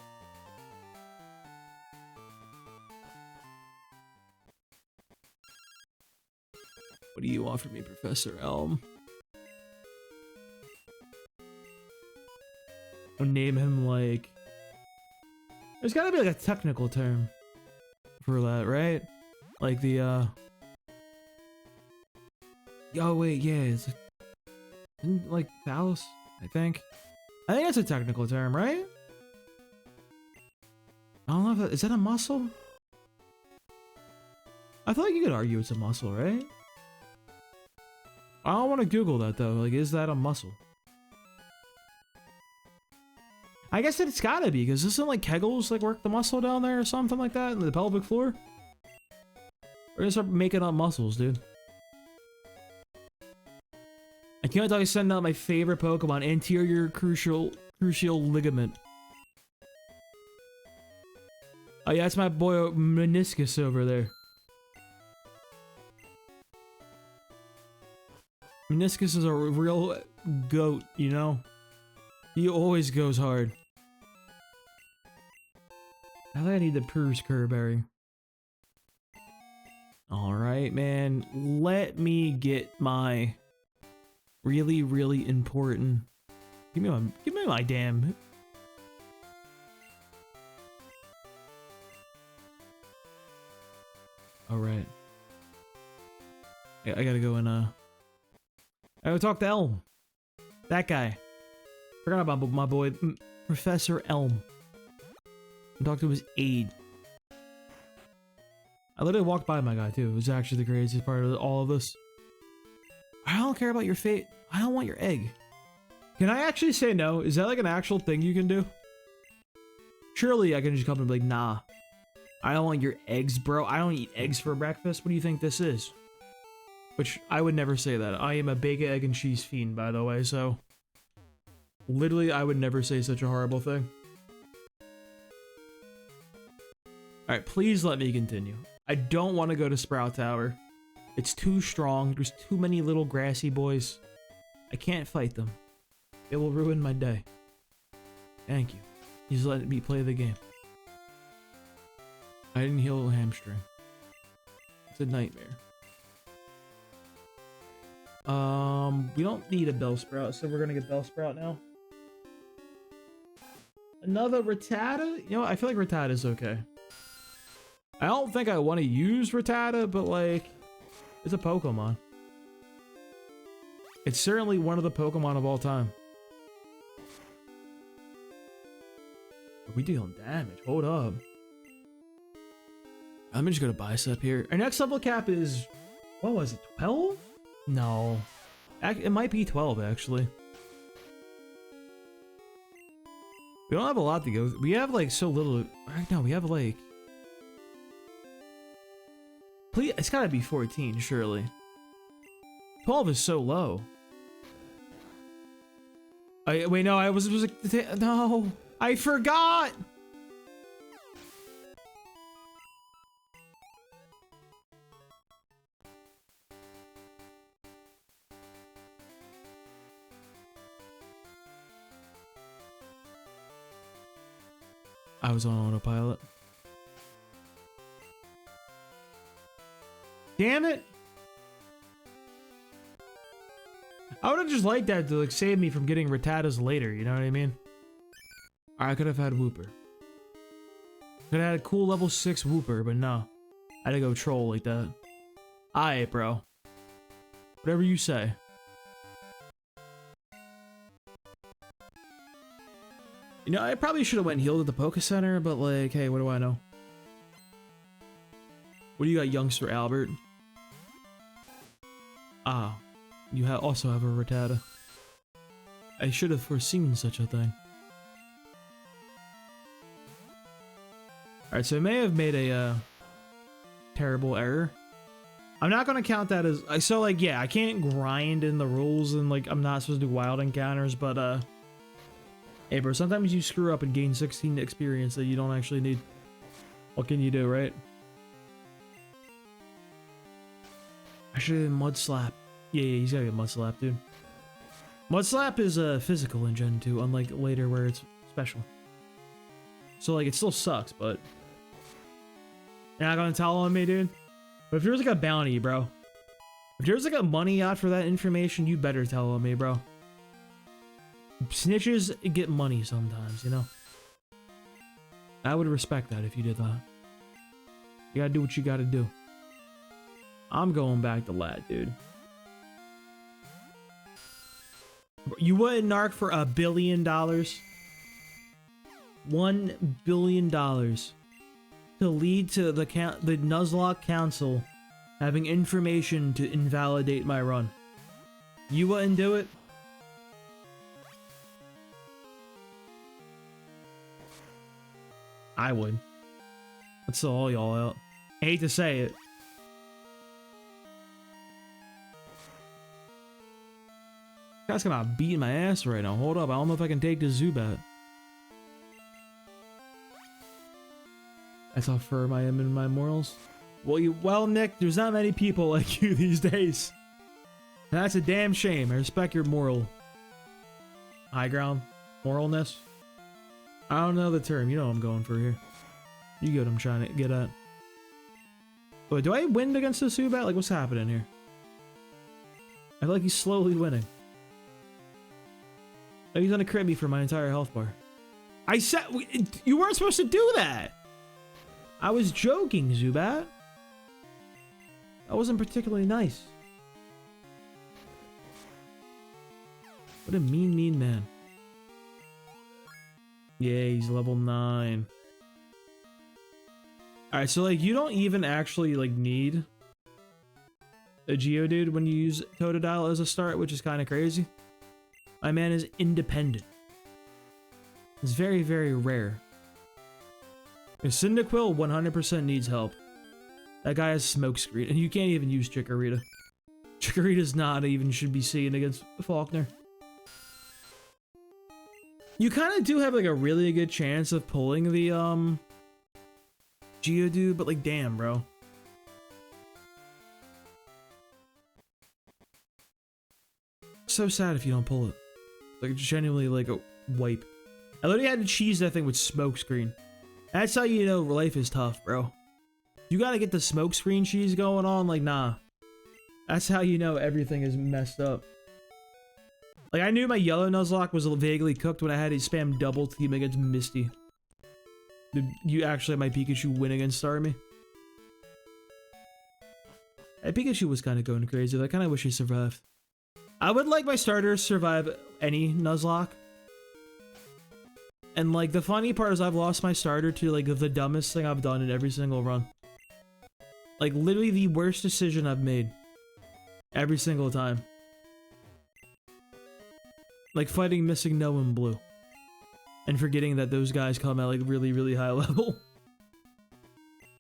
What do you want from me, Professor Elm? I'll name him like... There's gotta be like a technical term for that, right? Like the oh wait, yeah, it's like phallus, I think that's a technical term, right? I don't know if is that a muscle? I feel like you could argue it's a muscle, right? I don't want to Google that though. Like, is that a muscle? I guess it's gotta be, because doesn't like Kegels like work the muscle down there or something like that in the pelvic floor? We're gonna start making up muscles, dude. I can't tell you send out my favorite Pokemon, anterior crucial ligament. Oh yeah, that's my boy Meniscus over there. Meniscus is a real goat, you know? He always goes hard. I think I need the HARDERcore berry. Alright, man. Let me get my really, really important. Give me my damn. Alright. I gotta go and I gotta talk to Elm. That guy. Forgot about my boy, Professor Elm. And talk to his aide. I literally walked by my guy too. It was actually the craziest part of all of this. I don't care about your fate. I don't want your egg. Can I actually say no? Is that like an actual thing you can do? Surely I can just come and be like, nah. I don't want your eggs, bro. I don't eat eggs for breakfast. What do you think this is? Which, I would never say that. I am a bacon, egg, and cheese fiend, by the way, so... Literally, I would never say such a horrible thing. Alright, please let me continue. I don't want to go to Sprout Tower. It's too strong. There's too many little grassy boys. I can't fight them. It will ruin my day. Thank you. He's letting me play the game. I didn't heal a hamstring. It's a nightmare. We don't need a Bellsprout, so we're gonna get Bellsprout now. Another Rattata? You know what? I feel like Rattata's okay. I don't think I want to use Rattata, but like, it's a Pokemon. It's certainly one of the Pokemon of all time. Are we dealing damage? Hold up. Let me just go to Bicep here. Our next level cap is, what was it, 12? No. It might be 12, actually. We don't have a lot to go. We have like so little. No, we have like Please, it's gotta be 14, surely. 12 is so low. Wait, no, I was like, no, I forgot. I was on autopilot. Damn it. I would have just liked that to like save me from getting Rattatas later, you know what I mean? Or I could have had Whooper. Could have had a cool level 6 Whooper, but no. I had to go troll like that. Aight, bro. Whatever you say. You know, I probably should have went healed at the Poké Center, but like, hey, what do I know? What do you got, youngster Albert? Ah, you also have a Rattata. I should have foreseen such a thing. Alright, so I may have made a terrible error. I'm not gonna count that as... So, like, yeah, I can't grind in the rules and, like, I'm not supposed to do wild encounters, but, hey, bro, sometimes you screw up and gain 16 experience that you don't actually need. What can you do, right? I should have Mud Slap. Yeah, he's gotta get Mud Slap, dude. Mud Slap is physical in Gen 2, unlike later where it's special. So, like, it still sucks, but... You're not gonna tell on me, dude? But if there's like a bounty, bro. If there's like a money out for that information, you better tell on me, bro. Snitches get money sometimes, you know? I would respect that if you did that. You gotta do what you gotta do. I'm going back to Lat, dude. You wouldn't narc for $1 billion? $1 billion to lead to the Nuzlocke Council having information to invalidate my run. You wouldn't do it? I would. Let's sell all y'all out. I hate to say it. Guy's gonna beat my ass right now. Hold up, I don't know if I can take this Zubat. That's how firm I am in my morals. Well, Nick, there's not many people like you these days. And that's a damn shame. I respect your moral high ground, moralness. I don't know the term. You know what I'm going for here. You get what I'm trying to get at. Wait, do I win against the Zubat? Like, what's happening here? I feel like he's slowly winning. Oh, he's gonna crit me for my entire health bar. I said you weren't supposed to do that. I was joking, Zubat. That wasn't particularly nice. What a mean man. Yeah, he's level 9. Alright, so like you don't even actually like need a Geodude when you use Totodile as a start, which is kind of crazy. My man is independent. It's very, very rare. Cyndaquil 100% needs help. That guy has Smokescreen, and you can't even use Chikorita. Chikorita's not even should be seen against Faulkner. You kind of do have like a really good chance of pulling the Geodude, but like damn, bro. So sad if you don't pull it. Like genuinely like a wipe. I literally had to cheese that thing with Smokescreen. That's how you know life is tough, bro. You gotta get the Smokescreen cheese going on, like nah. That's how you know everything is messed up. Like I knew my yellow Nuzlocke was vaguely cooked when I had to spam double team against Misty. Did you actually have my Pikachu win against Starmie? That Pikachu was kind of going crazy. I kind of wish he survived. I would like my starters to survive any Nuzlocke. And like the funny part is I've lost my starter to like the dumbest thing I've done in every single run. Like literally the worst decision I've made. Every single time. Like fighting missing No and Blue. And forgetting that those guys come at like really, really high level.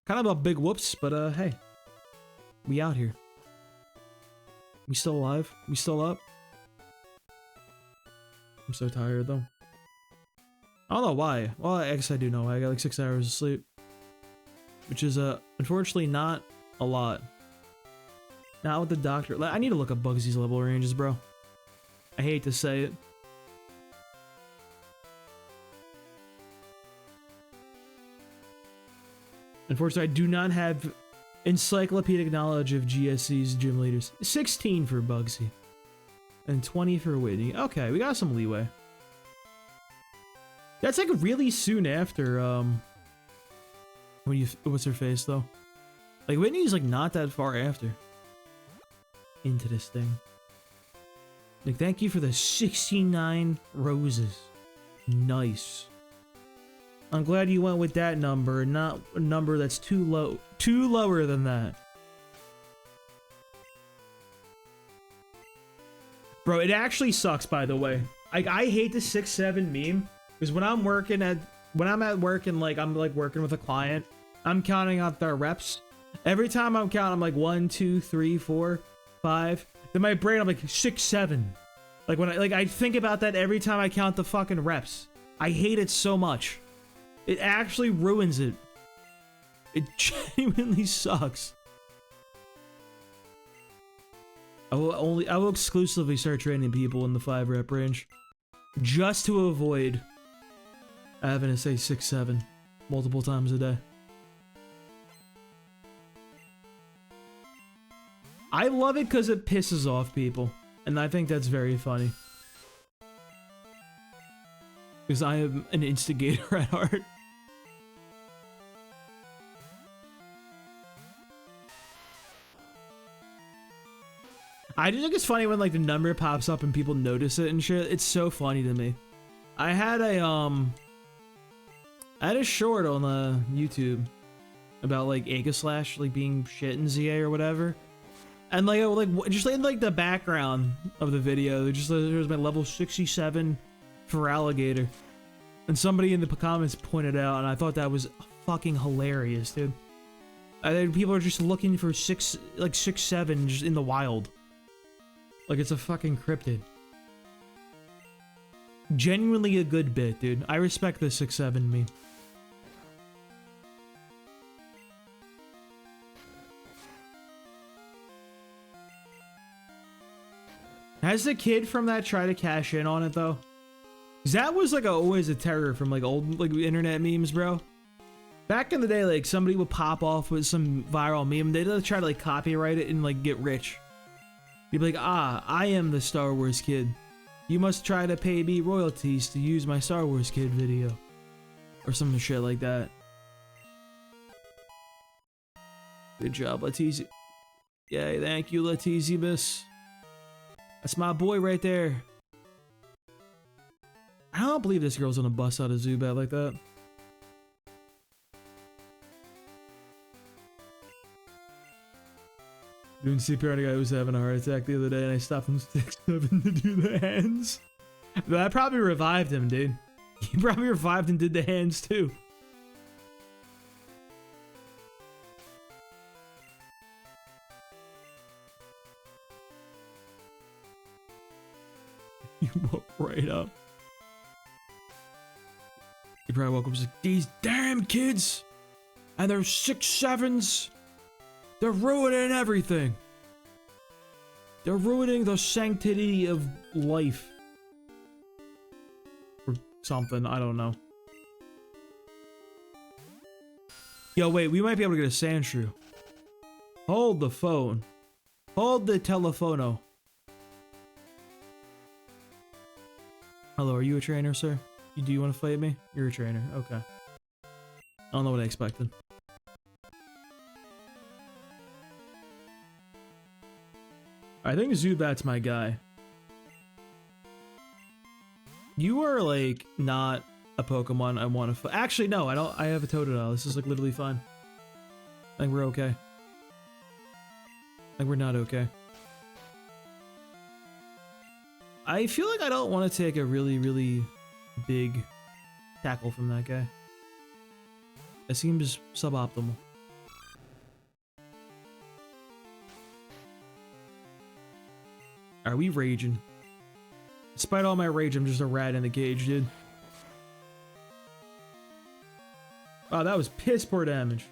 Kind of a big whoops, but hey. We out here. We still alive? We still up? I'm so tired though. I don't know why. Well, I guess I do know why. I got like 6 hours of sleep. Which is, unfortunately not a lot. Not with the doctor. I need to look up Bugsy's level ranges, bro. I hate to say it. Unfortunately, I do not have encyclopedic knowledge of GSC's gym leaders. 16 for Bugsy. And 20 for Whitney. Okay, we got some leeway. That's like really soon after, when you, what's her face though? Like Whitney's like not that far after. Into this thing. Like, thank you for the 69 roses. Nice. I'm glad you went with that number and not a number that's too low. Too lower than that. Bro, it actually sucks, by the way. I hate the 6-7 meme. Because when I'm at work and like I'm like working with a client, I'm counting out their reps. Every time I'm counting, I'm like 1, 2, 3, 4, 5. Then my brain, I'm like 6, 7. Like when I think about that every time I count the fucking reps. I hate it so much. It actually ruins it. It genuinely sucks. I will exclusively start training people in the 5 rep range. Just to avoid having to say 6, 7 multiple times a day. I love it because it pisses off people. And I think that's very funny. Because I am an instigator at heart. I just think it's funny when like the number pops up and people notice it and shit. It's so funny to me. I had a short on YouTube about like Aegislash like being shit in ZA or whatever. And like just in like the background of the video, there's my level 67 for alligator. And somebody in the comments pointed out, and I thought that was fucking hilarious, dude. People are just looking for 6, 7 just in the wild. Like it's a fucking cryptid. Genuinely a good bit, dude. I respect the 6-7 meme. Has the kid from that tried to cash in on it though? 'Cause that was like always a terror from like old like internet memes, bro. Back in the day, like somebody would pop off with some viral meme. They'd try to like copyright it and like get rich. You'd be like, ah, I am the Star Wars kid. You must try to pay me royalties to use my Star Wars kid video. Or some shit like that. Good job, Latizi. Yay, thank you, Latizi, miss. That's my boy right there. I don't believe this girl's gonna bust out a Zubat like that. Doing CPR on a guy who was having a heart attack the other day and I stopped him 6-7 to do the hands. But I probably revived him, dude. He probably revived and did the hands too. You woke right up. You probably woke up and was like, these damn kids and their 6-7s, they're ruining everything. They're ruining the sanctity of life. Or something, I don't know. Yo, wait, we might be able to get a Sandshrew. Hold the phone. Hold the telephono. Hello, are you a trainer, sir? Do you want to fight me? You're a trainer, okay. I don't know what I expected. I think Zubat's my guy. You are like not a Pokemon I want to fight. Actually, no, I don't. I have a Totodile. This is like literally fine. I think we're okay. I think we're not okay. I feel like I don't want to take a really, really big tackle from that guy. It seems suboptimal. Are we raging? Despite all my rage, I'm just a rat in the cage, dude. Wow, that was piss poor damage.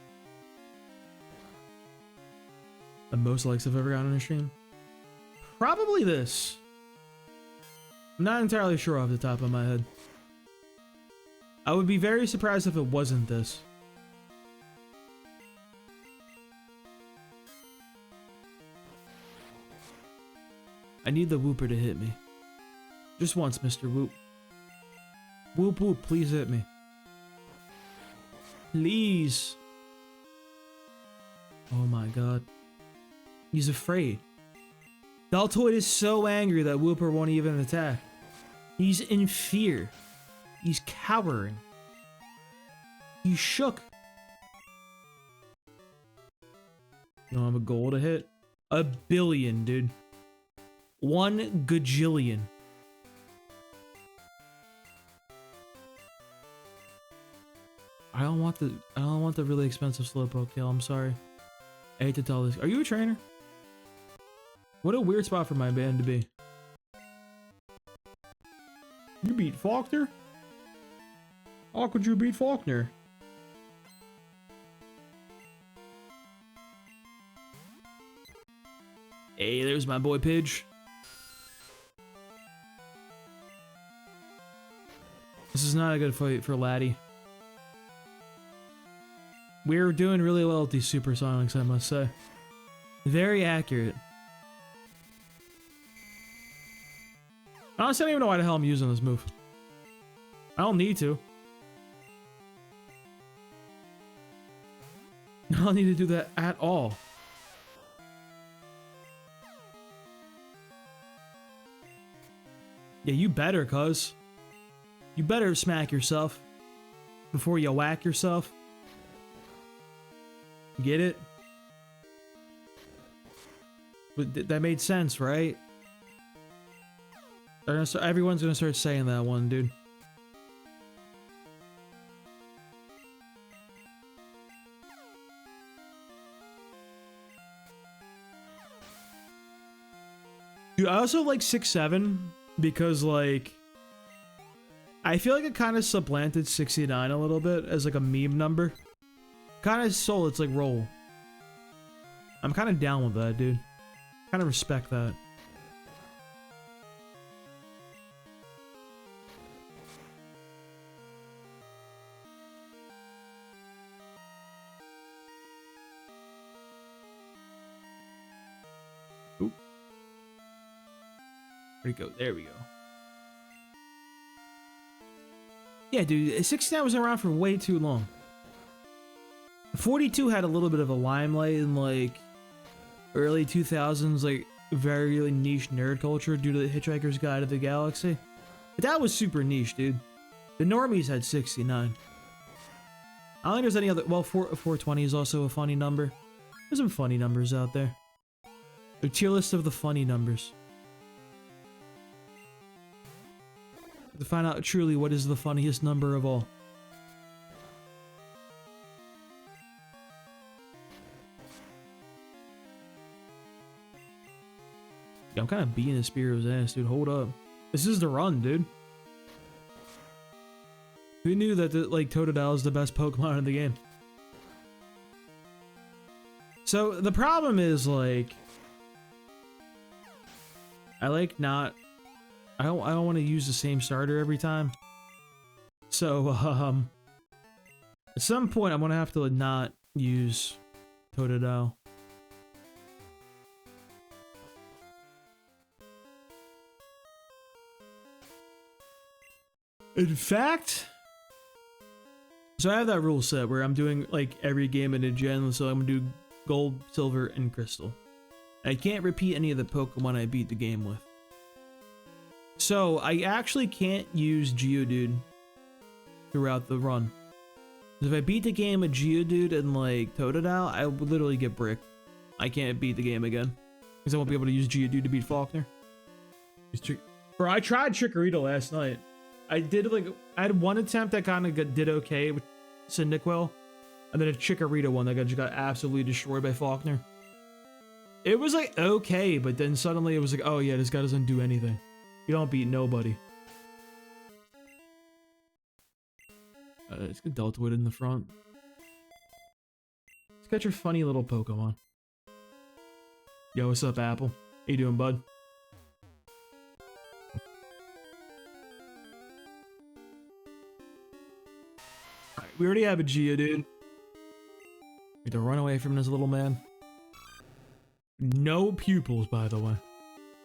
The most likes I've ever gotten on a stream? Probably this. I'm not entirely sure off the top of my head. I would be very surprised if it wasn't this. I need the whooper to hit me. Just once, Mr. Whoop. Whoop whoop, please hit me. Please. Oh my god. He's afraid. Deltoid is so angry that Whooper won't even attack. He's in fear. He's cowering. He's shook. You don't have a goal to hit? 1 billion, dude. 1 gajillion. I don't want the really expensive slowpoke tail. I'm sorry. I hate to tell this. Are you a trainer? What a weird spot for my band to be. You beat Faulkner? How could you beat Faulkner? Hey, there's my boy Pidge. This is not a good fight for Laddie. We're doing really well with these supersonics, I must say. Very accurate. Honestly, I don't even know why the hell I'm using this move. I don't need to. I don't need to do that at all. Yeah, you better, cuz. You better smack yourself before you whack yourself. Get it? But that made sense, right? Everyone's gonna start saying that one, dude. Dude, I also like 6-7 because, like, I feel like it kind of supplanted 69 a little bit as like a meme number. Kind of stole its like role. I'm kind of down with that, dude. Kind of respect that. Oop. Where'd it go? There we go. Yeah, dude, 69 was around for way too long. 42 had a little bit of a limelight in like early 2000s, like very really niche nerd culture due to the Hitchhiker's Guide to the Galaxy. But that was super niche, dude. The normies had 69. I don't think there's any other. Well, 420 is also a funny number. There's some funny numbers out there. The tier list of the funny numbers. To find out truly what is the funniest number of all. Yeah, I'm kind of beating the Spearo's ass, dude. Hold up. This is the run, dude. Who knew that, like, Totodile is the best Pokemon in the game? So, the problem is, like... I don't want to use the same starter every time. So, at some point, I'm going to have to not use Totodile. In fact, so I have that rule set where I'm doing like every game in a gen, so I'm gonna do gold, silver, and crystal. I can't repeat any of the Pokemon I beat the game with. So I actually can't use Geodude throughout the run. If I beat the game with Geodude and like Totodile, I would literally get bricked. I can't beat the game again because I won't be able to use Geodude to beat Faulkner. Bro, I tried Chikorita last night. I had one attempt that kind of did okay with Cyndaquil, and then a Chikorita one that just got absolutely destroyed by Faulkner. It was like okay, but then suddenly it was like, oh yeah, this guy doesn't do anything. You don't beat nobody. Let's get Deltoid in the front. Let's get your funny little Pokemon. Yo, what's up, Apple? How you doing, bud? Alright, we already have a Geodude. Need to run away from this little man. No pupils, by the way.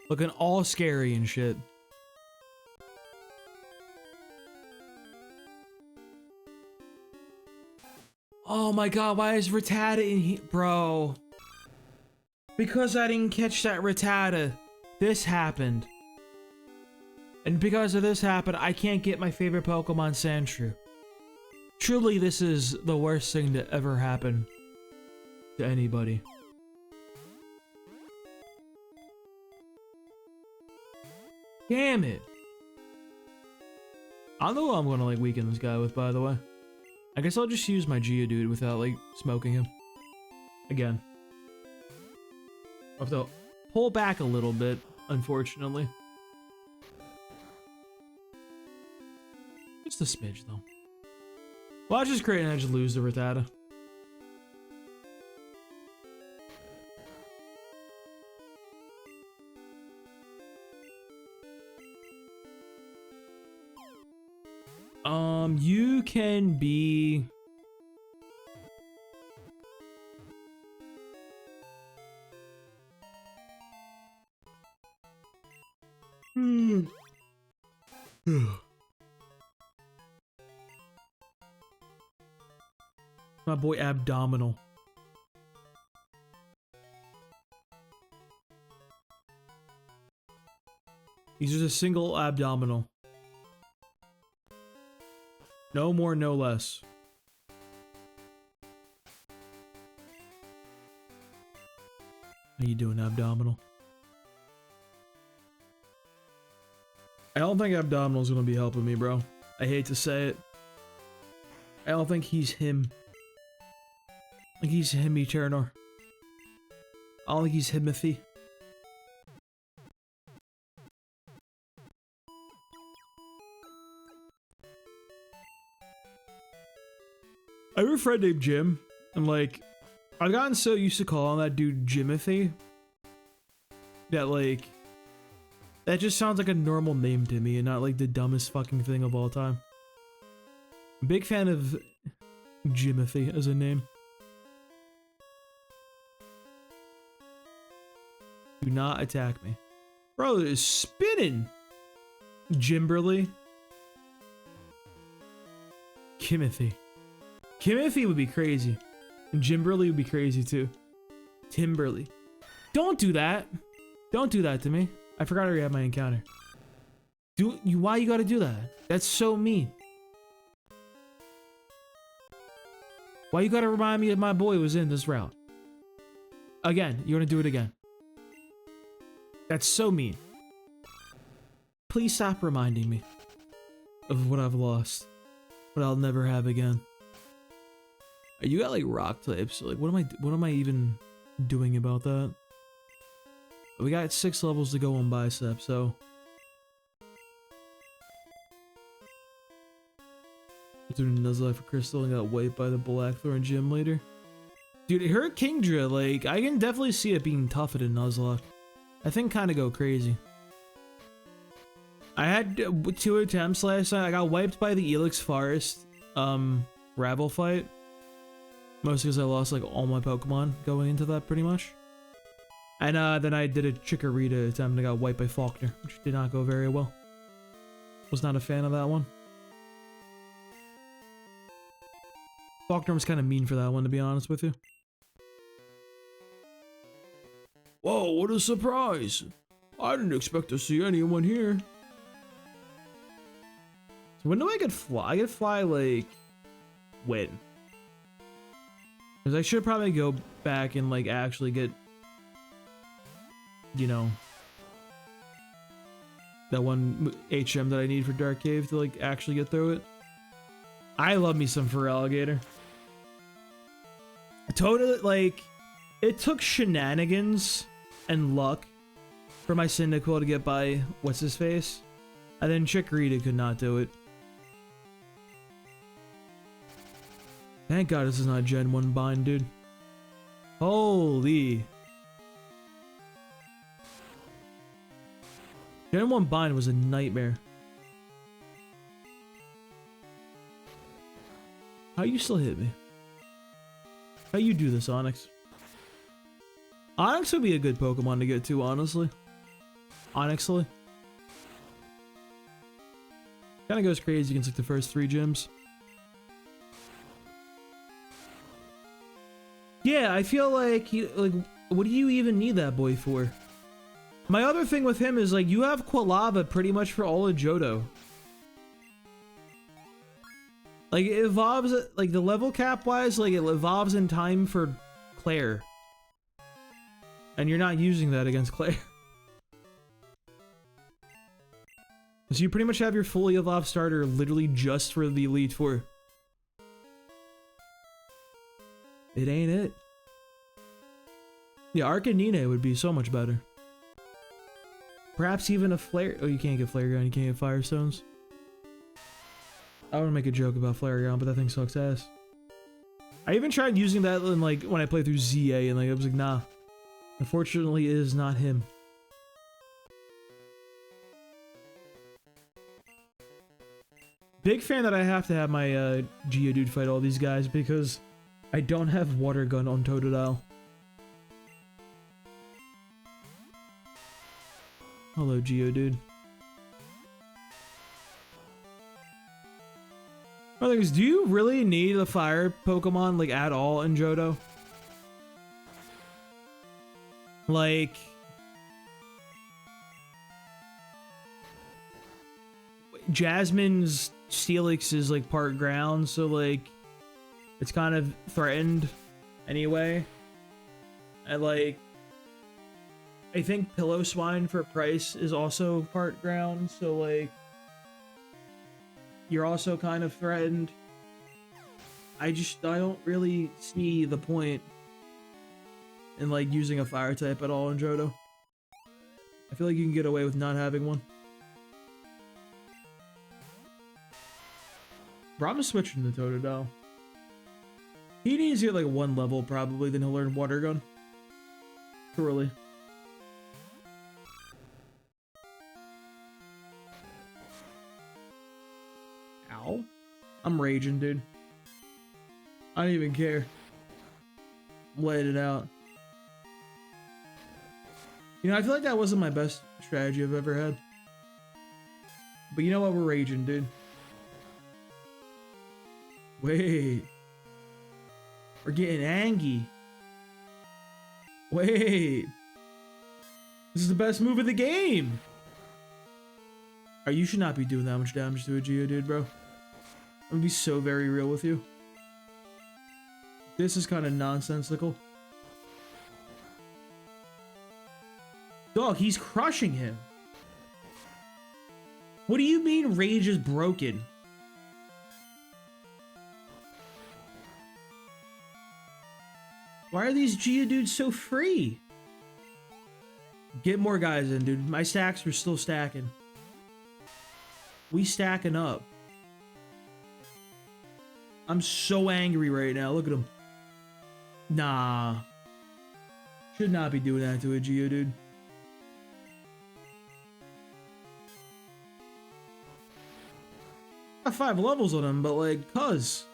Looking all scary and shit. Oh my god, why is Rattata in here? Bro. Because I didn't catch that Rattata, this happened. And because of this happened, I can't get my favorite Pokemon Sandshrew. Truly, this is the worst thing to ever happen to anybody. Damn it. I don't know who I'm gonna like weaken this guy with, by the way. I guess I'll just use my Geodude without like smoking him. Again. I have to pull back a little bit, unfortunately. Just a smidge though. Well, I'll just create an edge to lose the Rattata. You can be... My boy Abdominal. He's just a single Abdominal. No more, no less. How you doing, Abdominal? I don't think Abdominal's gonna be helping me, bro. I hate to say it. I don't think he's him. I think he's him Eternor. I don't think he's Himothy. I have a friend named Jim, and like, I've gotten so used to calling that dude Jimothy that like, that just sounds like a normal name to me and not like the dumbest fucking thing of all time. Big fan of Jimothy as a name. Do not attack me. Bro, it's spinning! Jimberly. Kimothy. Kimothy would be crazy. And Jimberly would be crazy too. Timberly. Don't do that. Don't do that to me. I forgot I already had my encounter. Why you gotta do that? That's so mean. Why you gotta remind me that my boy was in this route? Again, you wanna do it again. That's so mean. Please stop reminding me of what I've lost. What I'll never have again. You got like rock types, so like what am I even doing about that? We got 6 levels to go on Bicep, so doing Nuzlocke for Crystal and got wiped by the Blackthorn gym leader. Dude, her Kingdra, like I can definitely see it being tougher than Nuzlocke. I think kind of go crazy. I had 2 attempts last night. I got wiped by the Elix Forest Ravel fight. Mostly because I lost like all my Pokemon going into that pretty much. And then I did a Chikorita attempt and I got wiped by Faulkner, which did not go very well. Was not a fan of that one. Faulkner was kind of mean for that one, to be honest with you. Whoa, what a surprise! I didn't expect to see anyone here. So when do I get fly? I get fly like when? Because I should probably go back and like actually get, you know, that one HM that I need for Dark Cave to like actually get through it. I love me some Feraligatr. Totally, like, It took shenanigans and luck for my Cyndaquil to get by what's his face, and then Chikorita could not do it. Thank God this is not Gen 1 bind, dude. Holy. Gen 1 bind was a nightmare. How you still hit me? How you do this, Onyx? Onyx would be a good Pokemon to get to, honestly. Honestly. Kinda goes crazy against like the first 3 gyms. Yeah, I feel like what do you even need that boy for? My other thing with him is like you have Quilava pretty much for all of Johto. Like it evolves like the level cap wise, like it evolves in time for Claire. And you're not using that against Claire. So you pretty much have your fully evolved starter literally just for the Elite Four. It ain't it. Yeah, Arcanine would be so much better. Perhaps even a Flare. Oh, you can't get Flareon, you can't get Firestones. I want to make a joke about Flareon, but that thing sucks ass. I even tried using that in, like, when I played through ZA, and like I was like, nah. Unfortunately, it is not him. Big fan that I have to have my Geodude fight all these guys because I don't have Water Gun on Totodile. Hello, Geodude. My thing is, do you really need a fire Pokemon, like, at all in Johto? Like... Jasmine's Steelix is, like, part ground, so, like... It's kind of threatened anyway. And, like... I think Pillow-Swine for price is also part ground, so, like... You're also kind of threatened. I don't really see the point in, like, using a fire type at all in Johto. I feel like you can get away with not having one. Bro, I'm switching to Totodile. He needs to get, like, 1 level, probably, then he'll learn Water Gun. Truly. Ow. I'm raging, dude. I don't even care. I'm laying it out. You know, I feel like that wasn't my best strategy I've ever had. But you know what? We're raging, dude. Wait. We're getting angry. Wait. This is the best move of the game. You should not be doing that much damage to a Geodude, bro. I'm gonna be so very real with you. This is kind of nonsensical. Dog, he's crushing him. What do you mean Rage is broken? Why are these Geodudes so free? Get more guys in, dude. My stacks are still stacking. We stacking up. I'm so angry right now. Look at him. Nah. Should not be doing that to a Geodude. Got 5 levels on him, but like, cuz.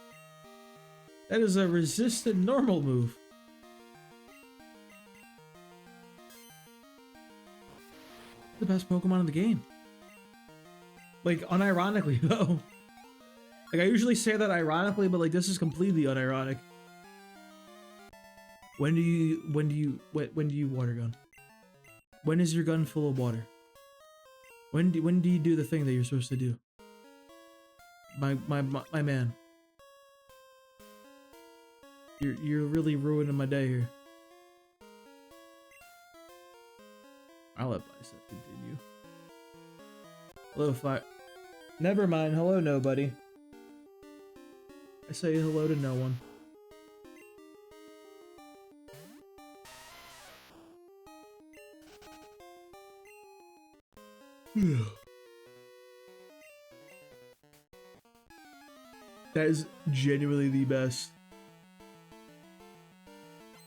That is a resisted normal move. The best Pokemon in the game. Like, unironically, though. Like, I usually say that ironically, but, like, this is completely unironic. When do you water gun? When is your gun full of water? When do you do the thing that you're supposed to do? My man. You're really ruining my day here. I'll let Bicep continue. Hello, Fire. Never mind. Hello, nobody. I say hello to no one. That is genuinely the best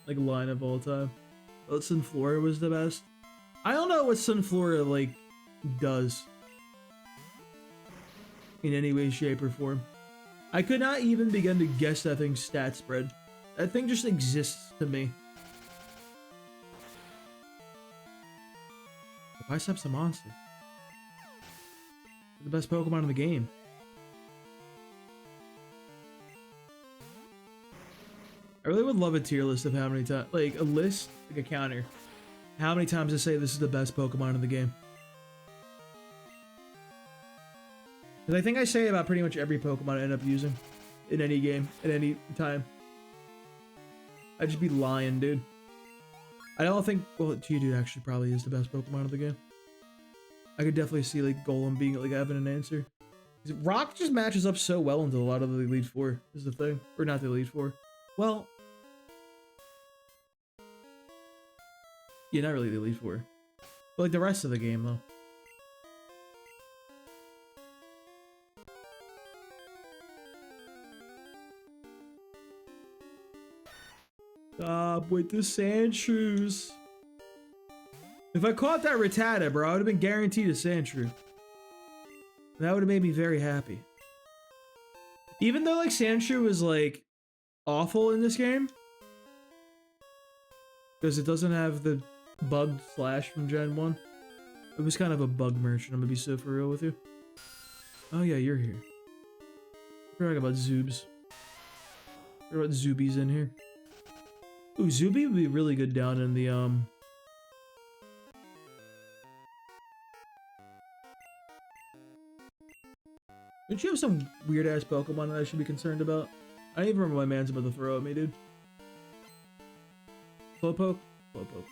like line of all time. Well, Sunflora was the best. I don't know what Sunflora like does in any way, shape, or form. I could not even begin to guess that thing's stat spread. That thing just exists to me. The Bicep's a monster. The best Pokemon in the game. I really would love a tier list of how many times, like a list, like a counter. How many times I say this is the best Pokemon in the game. Because I think I say about pretty much every Pokemon I end up using in any game, at any time. I'd just be lying, dude. I don't think, well, Geodude actually probably is the best Pokemon of the game. I could definitely see like Golem being like having an answer. Rock just matches up so well into a lot of the Elite Four, is the thing. Or not the Elite Four. Well, yeah, not really the Elite Four. But like the rest of the game, though. Stop with the Sandshrews. If I caught that Rattata, bro, I would have been guaranteed a Sandshrew. That would have made me very happy. Even though like Sandshrew is like awful in this game, because it doesn't have the bugged Slash from Gen 1. It was kind of a bug merchant, I'm gonna be so for real with you. Oh yeah, you're here. Forgot about Zoobs. Forgot about Zoobies in here. Ooh, Zuby would be really good down in the Don't you have some weird ass Pokemon that I should be concerned about? I don't even remember what my man's about to throw at me, dude. Slowpoke? Slowpoke.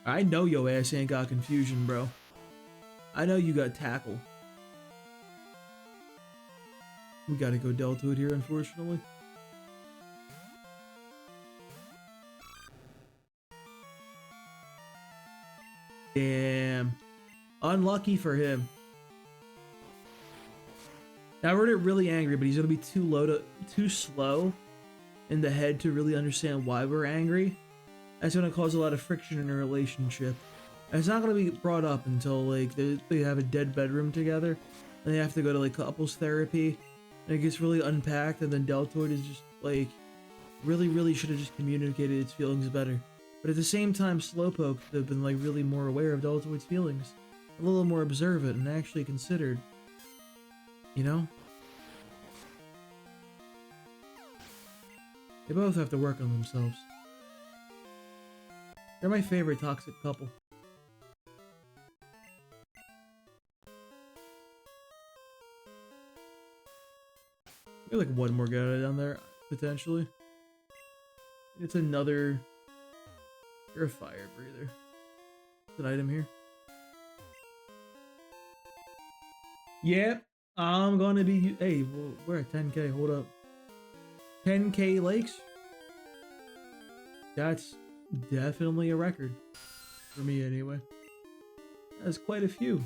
I know your ass ain't got confusion, bro. I know you got tackle. We gotta go Deltoid here, unfortunately. Damn. Unlucky for him. Now we're gonna get really angry, but he's gonna be too slow in the head to really understand why we're angry. That's gonna cause a lot of friction in a relationship. And it's not gonna be brought up until like they have a dead bedroom together, and they have to go to like couples therapy, and it gets really unpacked, and then Deltoid is just like really should have just communicated its feelings better. But at the same time, Slowpoke should have been like really more aware of Deltoid's feelings, a little more observant, and actually considered. You know? They both have to work on themselves. They're my favorite toxic couple. Maybe like one more guy down there, potentially. It's another... You're a fire breather. It's an item here. Yep, I'm gonna be... Hey, we're at 10k, hold up. 10k lakes? That's definitely a record. For me, anyway. That's quite a few.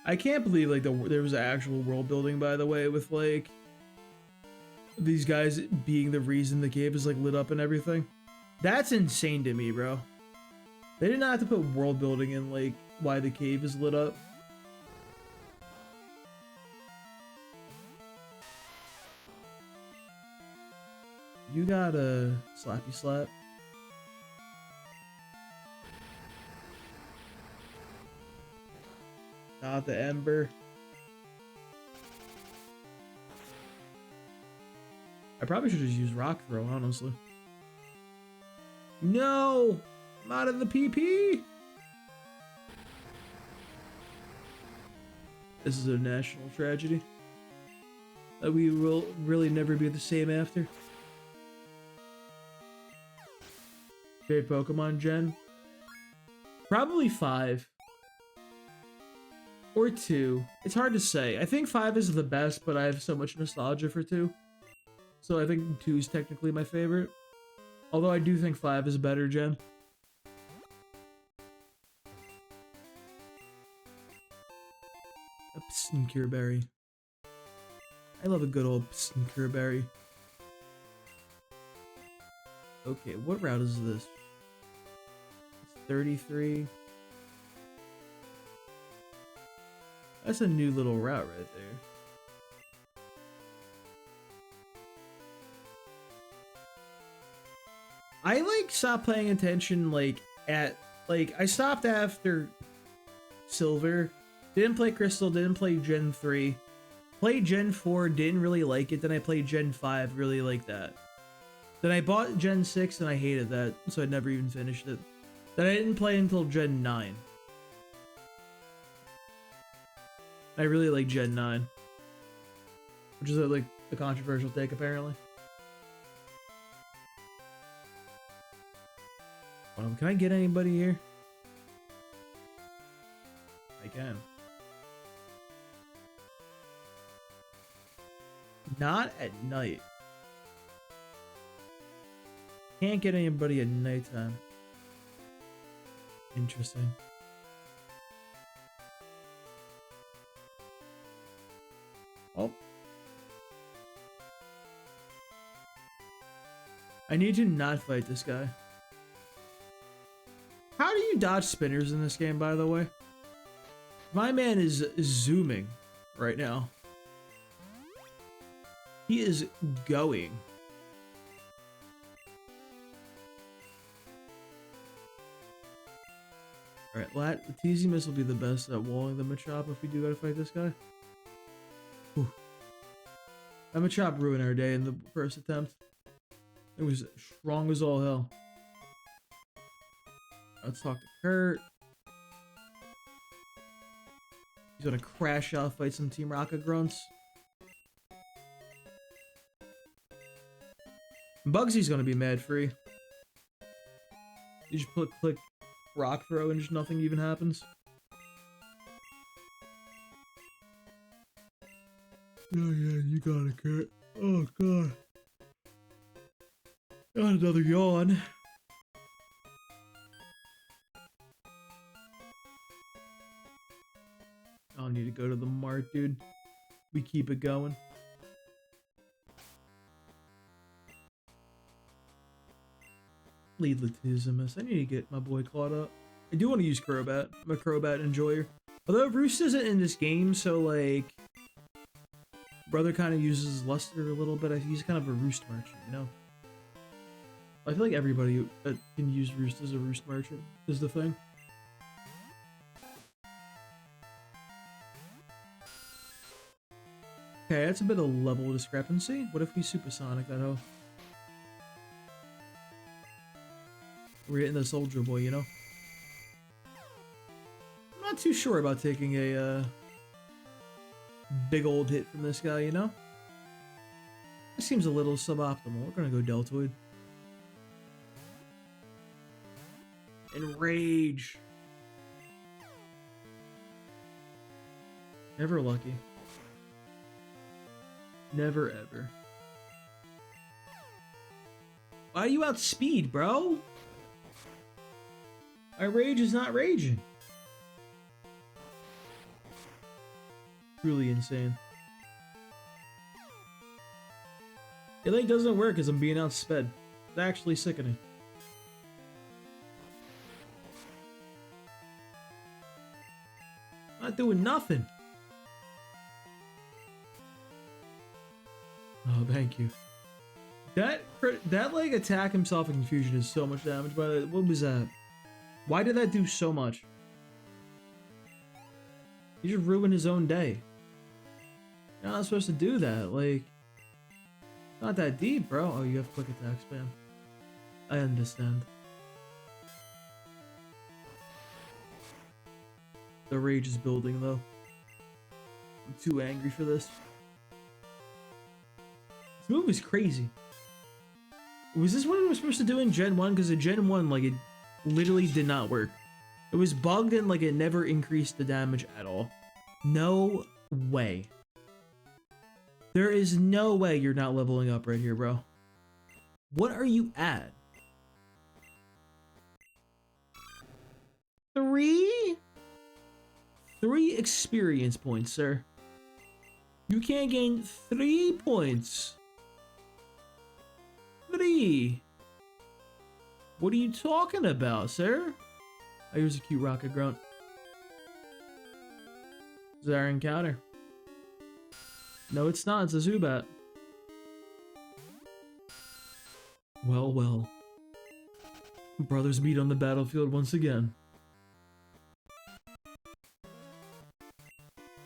I can't believe like there was actual world building, by the way, with like these guys being the reason the cave is like lit up and everything. That's insane to me, bro. They did not have to put world building in like why the cave is lit up. You got a slappy slap. Not the ember. I probably should just use rock throw, honestly. No! I'm out of the PP! This is a national tragedy that we will really never be the same after. Favorite Pokemon gen? Probably 5. or 2. It's hard to say. I think 5 is the best, but I have so much nostalgia for 2. So I think 2 is technically my favorite. Although I do think 5 is a better gen. A Psincure berry. I love a good old Psincure berry. Okay, what route is this? It's 33. That's a new little route right there. I like stopped paying attention I stopped after Silver. Didn't play Crystal, didn't play Gen 3. Played Gen 4, didn't really like it. Then I played Gen 5, really liked that. Then I bought Gen 6 and I hated that, so I never even finished it. Then I didn't play until Gen 9. I really like Gen 9. Which is like a controversial take apparently. Can I get anybody here? I can. Not at night. Can't get anybody at nighttime. Interesting. Oh. I need to not fight this guy. How do you dodge spinners in this game, by the way? My man is zooming right now. He is going. Alright, the TZ Miss will be the best at walling the Machop if we do gotta fight this guy. Whew. That Machop ruined our day in the first attempt. It was strong as all hell. Let's talk to Kurt. He's gonna crash out, fight some Team Rocket grunts. Bugsy's gonna be mad free. You just click rock throw and just nothing even happens. Oh yeah, you got it, Kurt. Oh god. Got another yawn. I don't need to go to the mart, dude. We keep it going. Lead Latissimus. I need to get my boy caught up. I do want to use Crobat. I'm a Crobat enjoyer. Although Roost isn't in this game, so like... Brother kind of uses Luster a little bit. He's kind of a Roost merchant, you know? I feel like everybody that can use Roost as a Roost merchant is the thing. Okay, that's a bit of level discrepancy. What if we Supersonic that hoe? We're getting the Soldier Boy, you know? I'm not too sure about taking a big old hit from this guy, you know? This seems a little suboptimal. We're gonna go Deltoid. Enrage. Never lucky. Never ever. Why are you outspeed, bro? My rage is not raging. Truly insane. It like doesn't work because I'm being outsped. It's actually sickening. Not doing nothing. Oh, thank you. That like attack himself in confusion is so much damage. By the way, what was that? Why did that do so much? He just ruined his own day. You're not supposed to do that. Like, not that deep, bro. Oh, you have quick attack spam. I understand. The rage is building, though. I'm too angry for this. This move is crazy. Was this what it was supposed to do in Gen 1? Because in Gen 1, like, it literally did not work. It was bugged and, like, it never increased the damage at all. No way. There is no way you're not leveling up right here, bro. What are you at? 3 experience points, sir. You can't gain 3 points. 3. What are you talking about, sir? Oh, here's a cute rocket grunt. This is our encounter. No, it's not. It's a Zubat. Well, well. Brothers meet on the battlefield once again.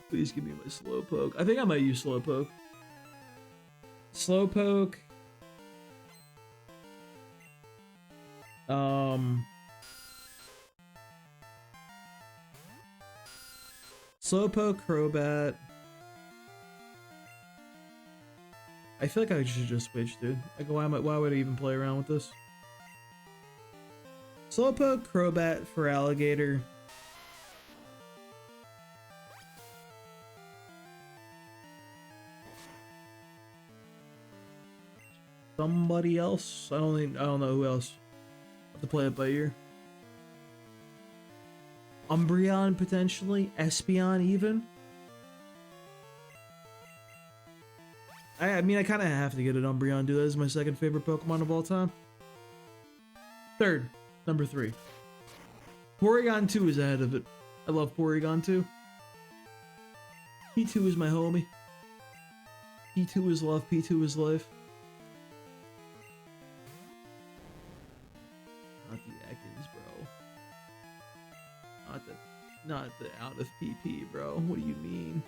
Please give me my Slowpoke. I think I might use Slowpoke. Slowpoke. Slowpoke, Crobat. I feel like I should just switch, dude. Like, why would I even play around with this? Slowpoke, Crobat for Alligator. Somebody else? I don't know who else. I'll have to play it by ear. Umbreon potentially, Espeon even. I mean, I kind of have to get an Umbreon, dude. That is my second favorite Pokemon of all time. Third, number 3. Porygon 2 is ahead of it. I love Porygon 2. P2 is my homie. P2 is love, P2 is life. Not the Ekans, bro. Not the out of PP, bro. What do you mean?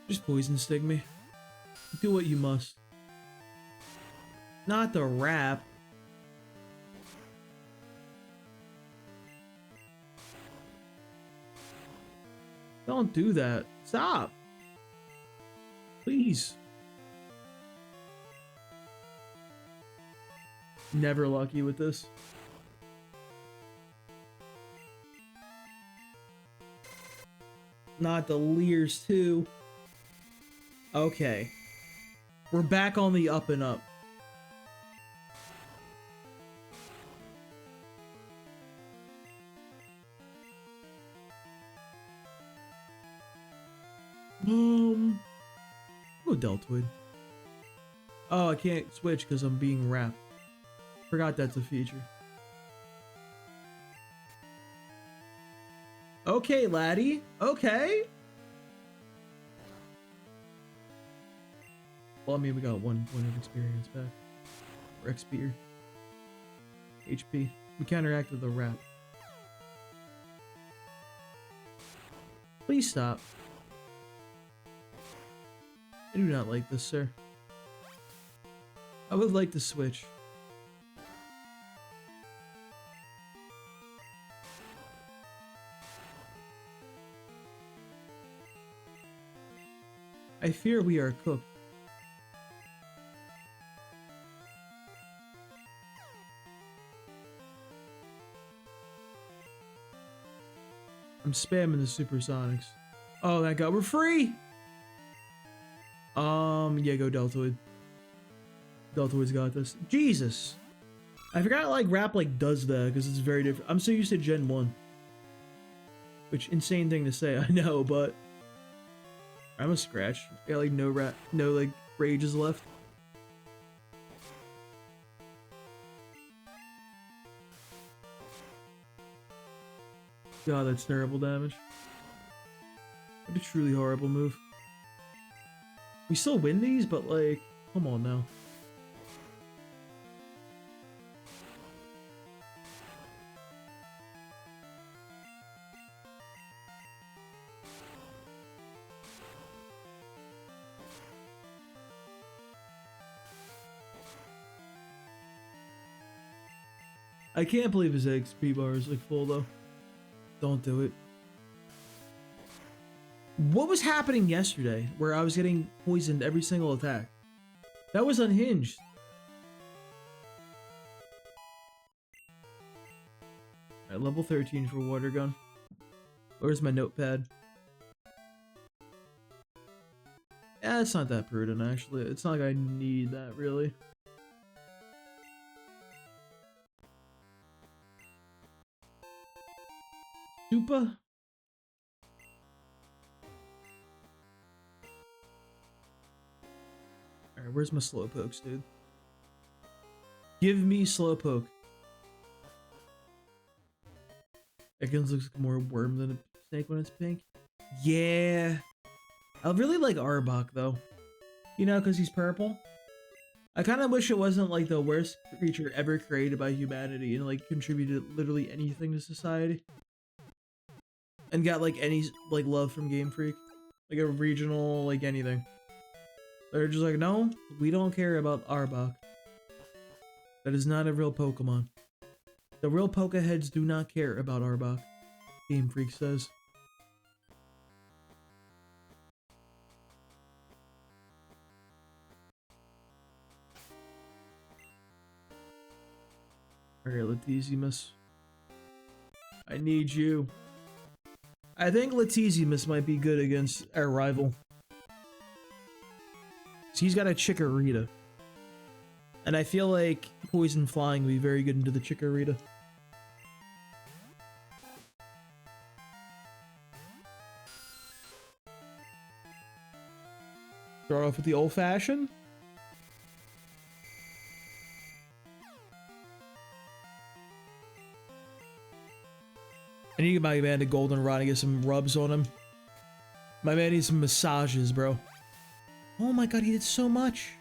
Just poison sting me. Do what you must. Not the rap. Don't do that. Stop. Please. Never lucky with this. Not the Leers too. Okay. We're back on the up and up. Go Deltoid. Oh, I can't switch because I'm being wrapped. Forgot that's a feature. Okay, laddie. Okay. Well, I mean, we got one point of experience back. Or XP. HP. We counteracted the wrap. Please stop. I do not like this, sir. I would like to switch. I fear we are cooked. I'm spamming the supersonics. Oh, that got we're free. Yeah, go Deltoid. Deltoid's got this. Jesus, I forgot like rap like does that because it's very different. I'm so used to Gen 1, which insane thing to say. I know, but I'm a scratch. I got like no like rages left. God, that's terrible damage. What a truly horrible move. We still win these, but like, come on now. I can't believe his XP bar is like full though. Don't do it. What was happening yesterday where I was getting poisoned every single attack? That was unhinged. At level 13 for water gun. Where's my notepad? Yeah, it's not that prudent, actually. It's not like I need that, really. Super? Alright, where's my slowpokes, dude? Give me slowpoke. Ekans looks more worm than a snake when it's pink. Yeah. I really like Arbok, though. You know, because he's purple. I kind of wish it wasn't like the worst creature ever created by humanity and like contributed literally anything to society. And got like any like love from Game Freak. Like a regional, like anything. They're just like, no, we don't care about Arbok. That is not a real Pokemon. The real Pokeheads do not care about Arbok. Game Freak says. Alright, Latizimus. I need you. I think Latizimus might be good against our rival. So he's got a Chikorita. And I feel like Poison Flying would be very good into the Chikorita. Start off with the old fashioned. I need to get my man to Goldenrod and get some rubs on him. My man needs some massages, bro. Oh my god, he did so much.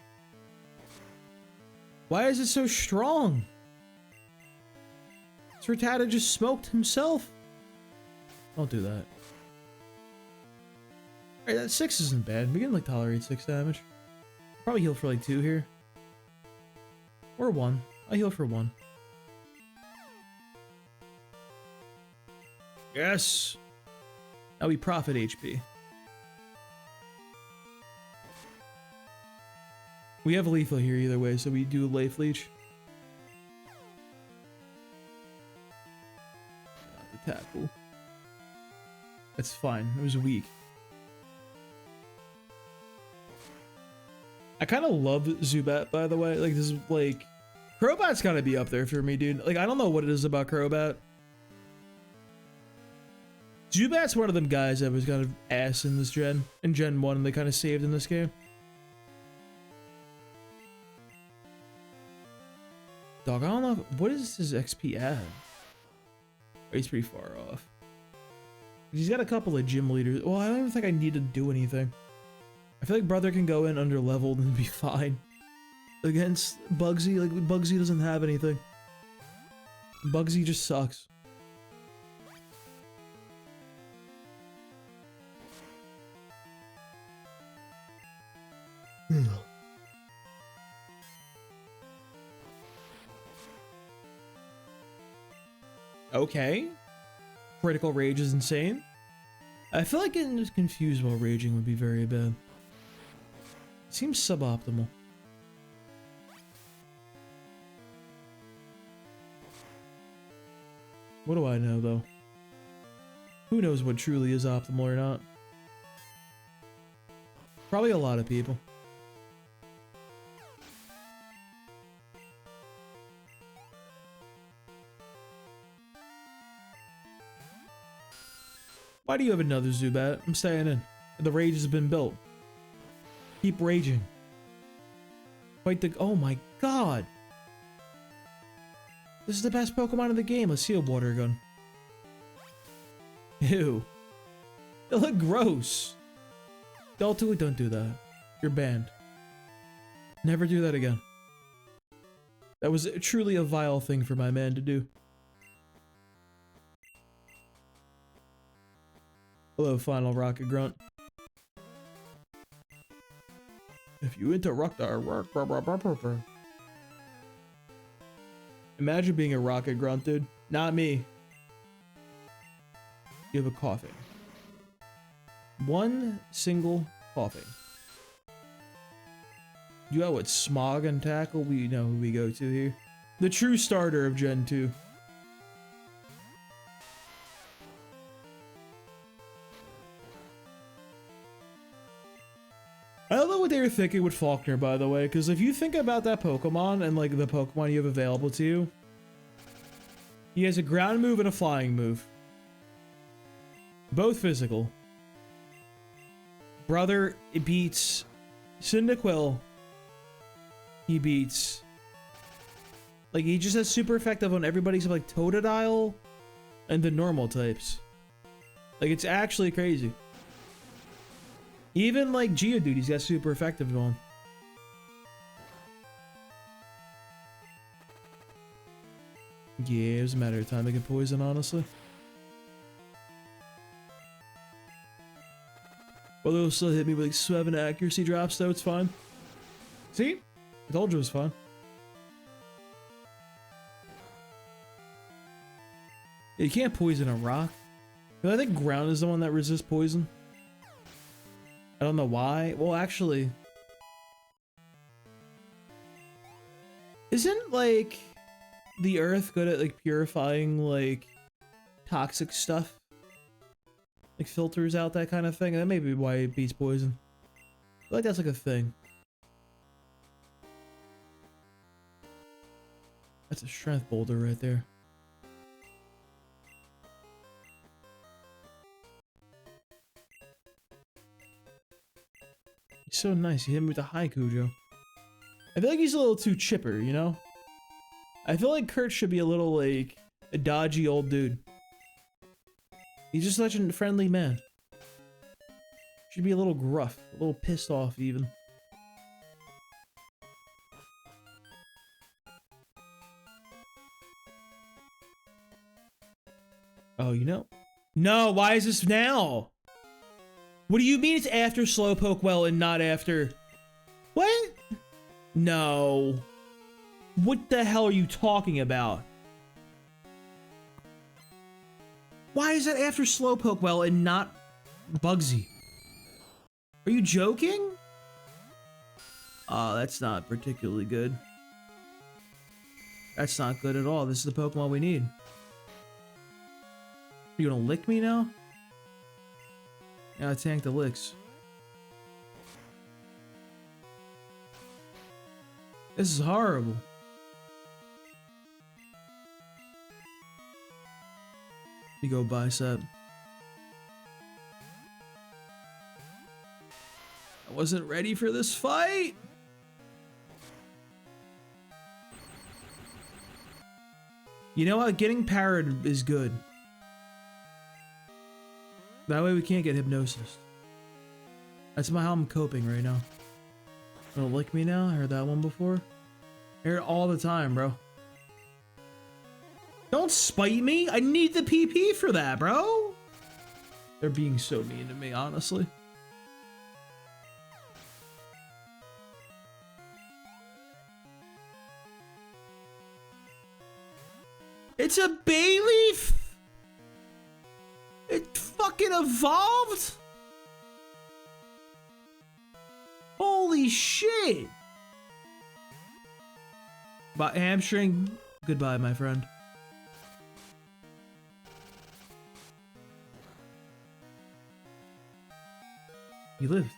Why is it so strong? Rattata just smoked himself. Don't do that. Alright, that 6 isn't bad. We can like tolerate 6 damage. Probably heal for like 2 here. Or 1. I heal for 1. Yes! Now we profit HP. We have lethal here either way, so we do Life Leech. The tackle. That's fine. It was weak. I kind of love Zubat, by the way. Like, this is like... Crobat's gotta be up there for me, dude. Like, I don't know what it is about Crobat. Zubat's one of them guys that was kind of ass in this gen. In Gen 1, they kind of saved in this game. Dog, I don't know. What is his XP at? Oh, he's pretty far off. He's got a couple of gym leaders. Well, I don't even think I need to do anything. I feel like Brother can go in under leveled and be fine. Against Bugsy, like Bugsy doesn't have anything. Bugsy just sucks. Okay. Critical Rage is insane. I feel like getting just confused while raging would be very bad. It seems suboptimal. What do I know, though? Who knows what truly is optimal or not? Probably a lot of people. Why do you have another Zubat? I'm staying in. The rage has been built. Keep raging. Fight the... Oh my god! This is the best Pokemon in the game. Let's see a water gun. Ew. They look gross. Don't do it. Don't do that. You're banned. Never do that again. That was truly a vile thing for my man to do. Hello, final rocket grunt. If you interrupt our work, imagine being a rocket grunt, dude. Not me. You have a coughing. One single coughing. You got what? Smog and Tackle? We know who we go to here. The true starter of Gen 2. you're thinking with Faulkner, by the way, because if you think about that Pokemon and like the Pokemon you have available to you, he has a ground move and a flying move. Both physical. Brother, it beats Cyndaquil. He beats... Like, he just has super effective on everybody except like Totodile and the normal types. Like, it's actually crazy. Even like Geodude, he's got super effective on. Yeah, it was a matter of time to get poison, honestly. Well, they'll still hit me with like 7 accuracy drops, though. It's fine. See? I told you it was fine. You can't poison a rock. But I think ground is the one that resists poison. I don't know why. Well, actually... Isn't, like, the earth good at, like, purifying, like, toxic stuff? Like, filters out that kind of thing? That may be why it beats poison. I feel like that's, like, a thing. That's a strength boulder right there. He's so nice. He hit me with a high Cujo. I feel like he's a little too chipper, you know? I feel like Kurt should be a little, like, a dodgy old dude. He's just such a friendly man. Should be a little gruff, a little pissed off, even. Oh, you know? No, why is this now? What do you mean it's after Slowpoke Well and not after... What? No. What the hell are you talking about? Why is that after Slowpoke Well and not Bugsy? Are you joking? Oh, that's not particularly good. That's not good at all. This is the Pokemon we need. You gonna lick me now? Yeah, tank the licks. This is horrible. You go bicep. I wasn't ready for this fight. You know what? Getting parried is good. That way we can't get hypnosis. That's how I'm coping right now. Gonna lick me now? I heard that one before. I hear it all the time, bro. Don't spite me! I need the PP for that, bro! They're being so mean to me, honestly. It's a Bayleaf! It fucking evolved? Holy shit! But hamstring, goodbye, my friend. He lived.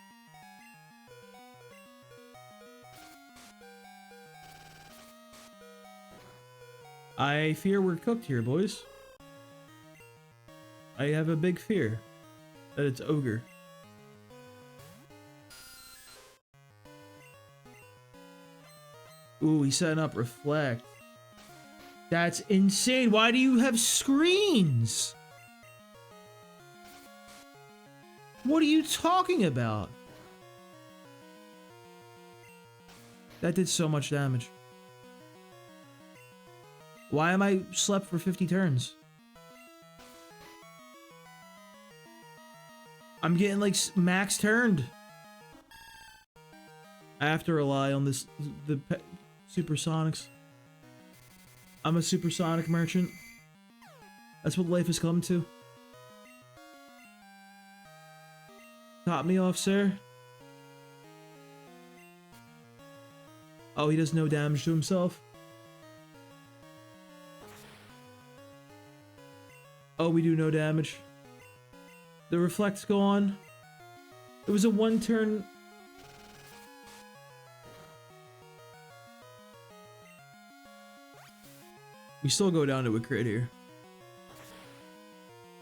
I fear we're cooked here, boys. I have a big fear that it's Ogre. Ooh, he's setting up Reflect. That's insane. Why do you have screens? What are you talking about? That did so much damage. Why am I slept for 50 turns? I'm getting like max turned. I have to rely on this, the supersonics. I'm a supersonic merchant. That's what life has come to. Top me off, sir. Oh, he does no damage to himself. Oh, we do no damage. The Reflect's gone. It was a one turn. We still go down to a crit here.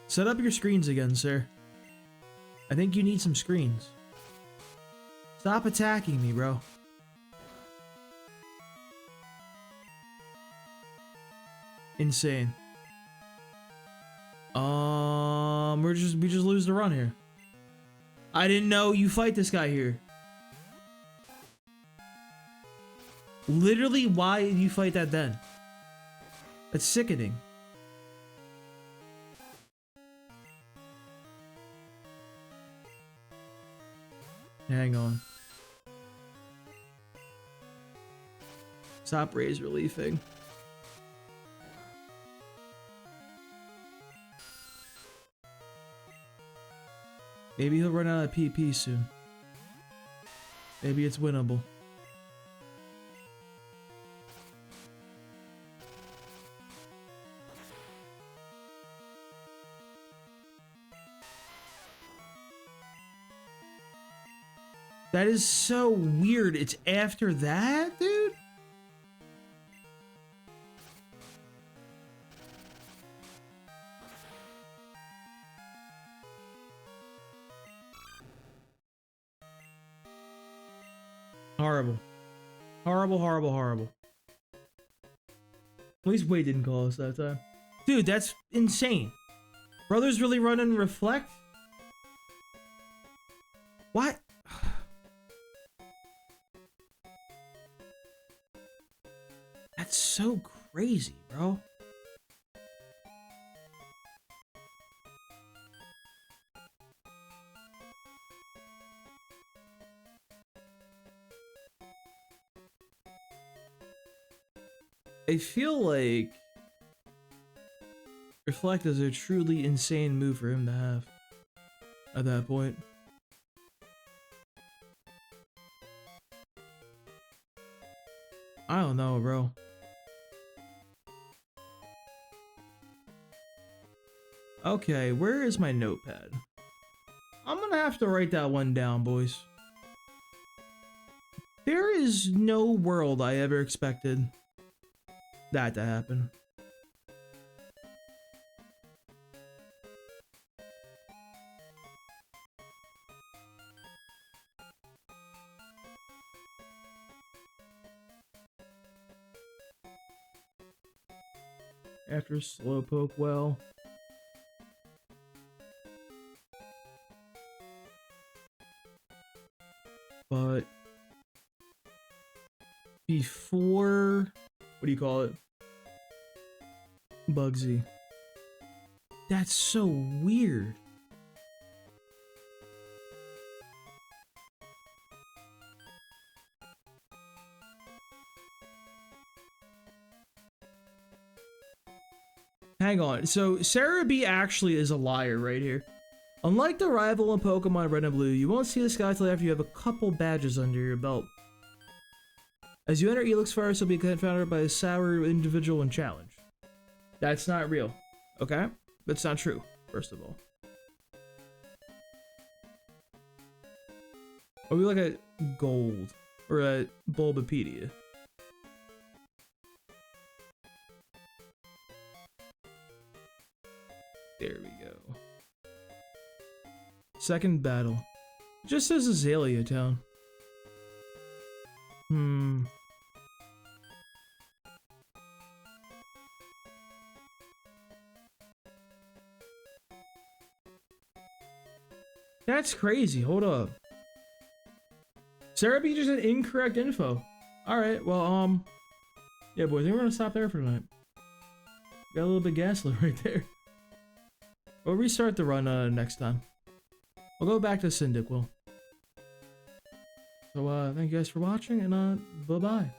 Set up your screens again, sir. I think you need some screens. Stop attacking me, bro. Insane. We just lose the run here. I didn't know you fight this guy here. Literally, why did you fight that then? That's sickening. Hang on. Stop raise reliefing. Maybe he'll run out of PP soon. Maybe it's winnable. That is so weird. It's after that, dude? Horrible. Horrible, horrible, horrible. At least Wade didn't call us that time. Dude, that's insane. Brothers really run and reflect? What? That's so crazy, bro. I feel like Reflect is a truly insane move for him to have at that point. I don't know, bro. Okay, where is my notepad? I'm gonna have to write that one down, boys. There is no world I ever expected that to happen. After Slowpoke, well. But before, what do you call it? Bugsy. That's so weird. Hang on, so Sarah B actually is a liar right here. Unlike the rival in Pokemon Red and Blue, you won't see this guy until after you have a couple badges under your belt. As you enter Elix Forest, you'll be confounded by a sour individual and challenge. That's not real, okay? That's not true, first of all. Are we like a gold or a Bulbapedia? There we go. Second battle. Just says Azalea Town. That's crazy. Hold up. Sarah B just had incorrect info. Alright, well, yeah, boys, I think we're gonna stop there for tonight. Got a little bit gaslit right there. We'll restart the run next time. We'll go back to Cyndaquil. So, thank you guys for watching, and bye-bye.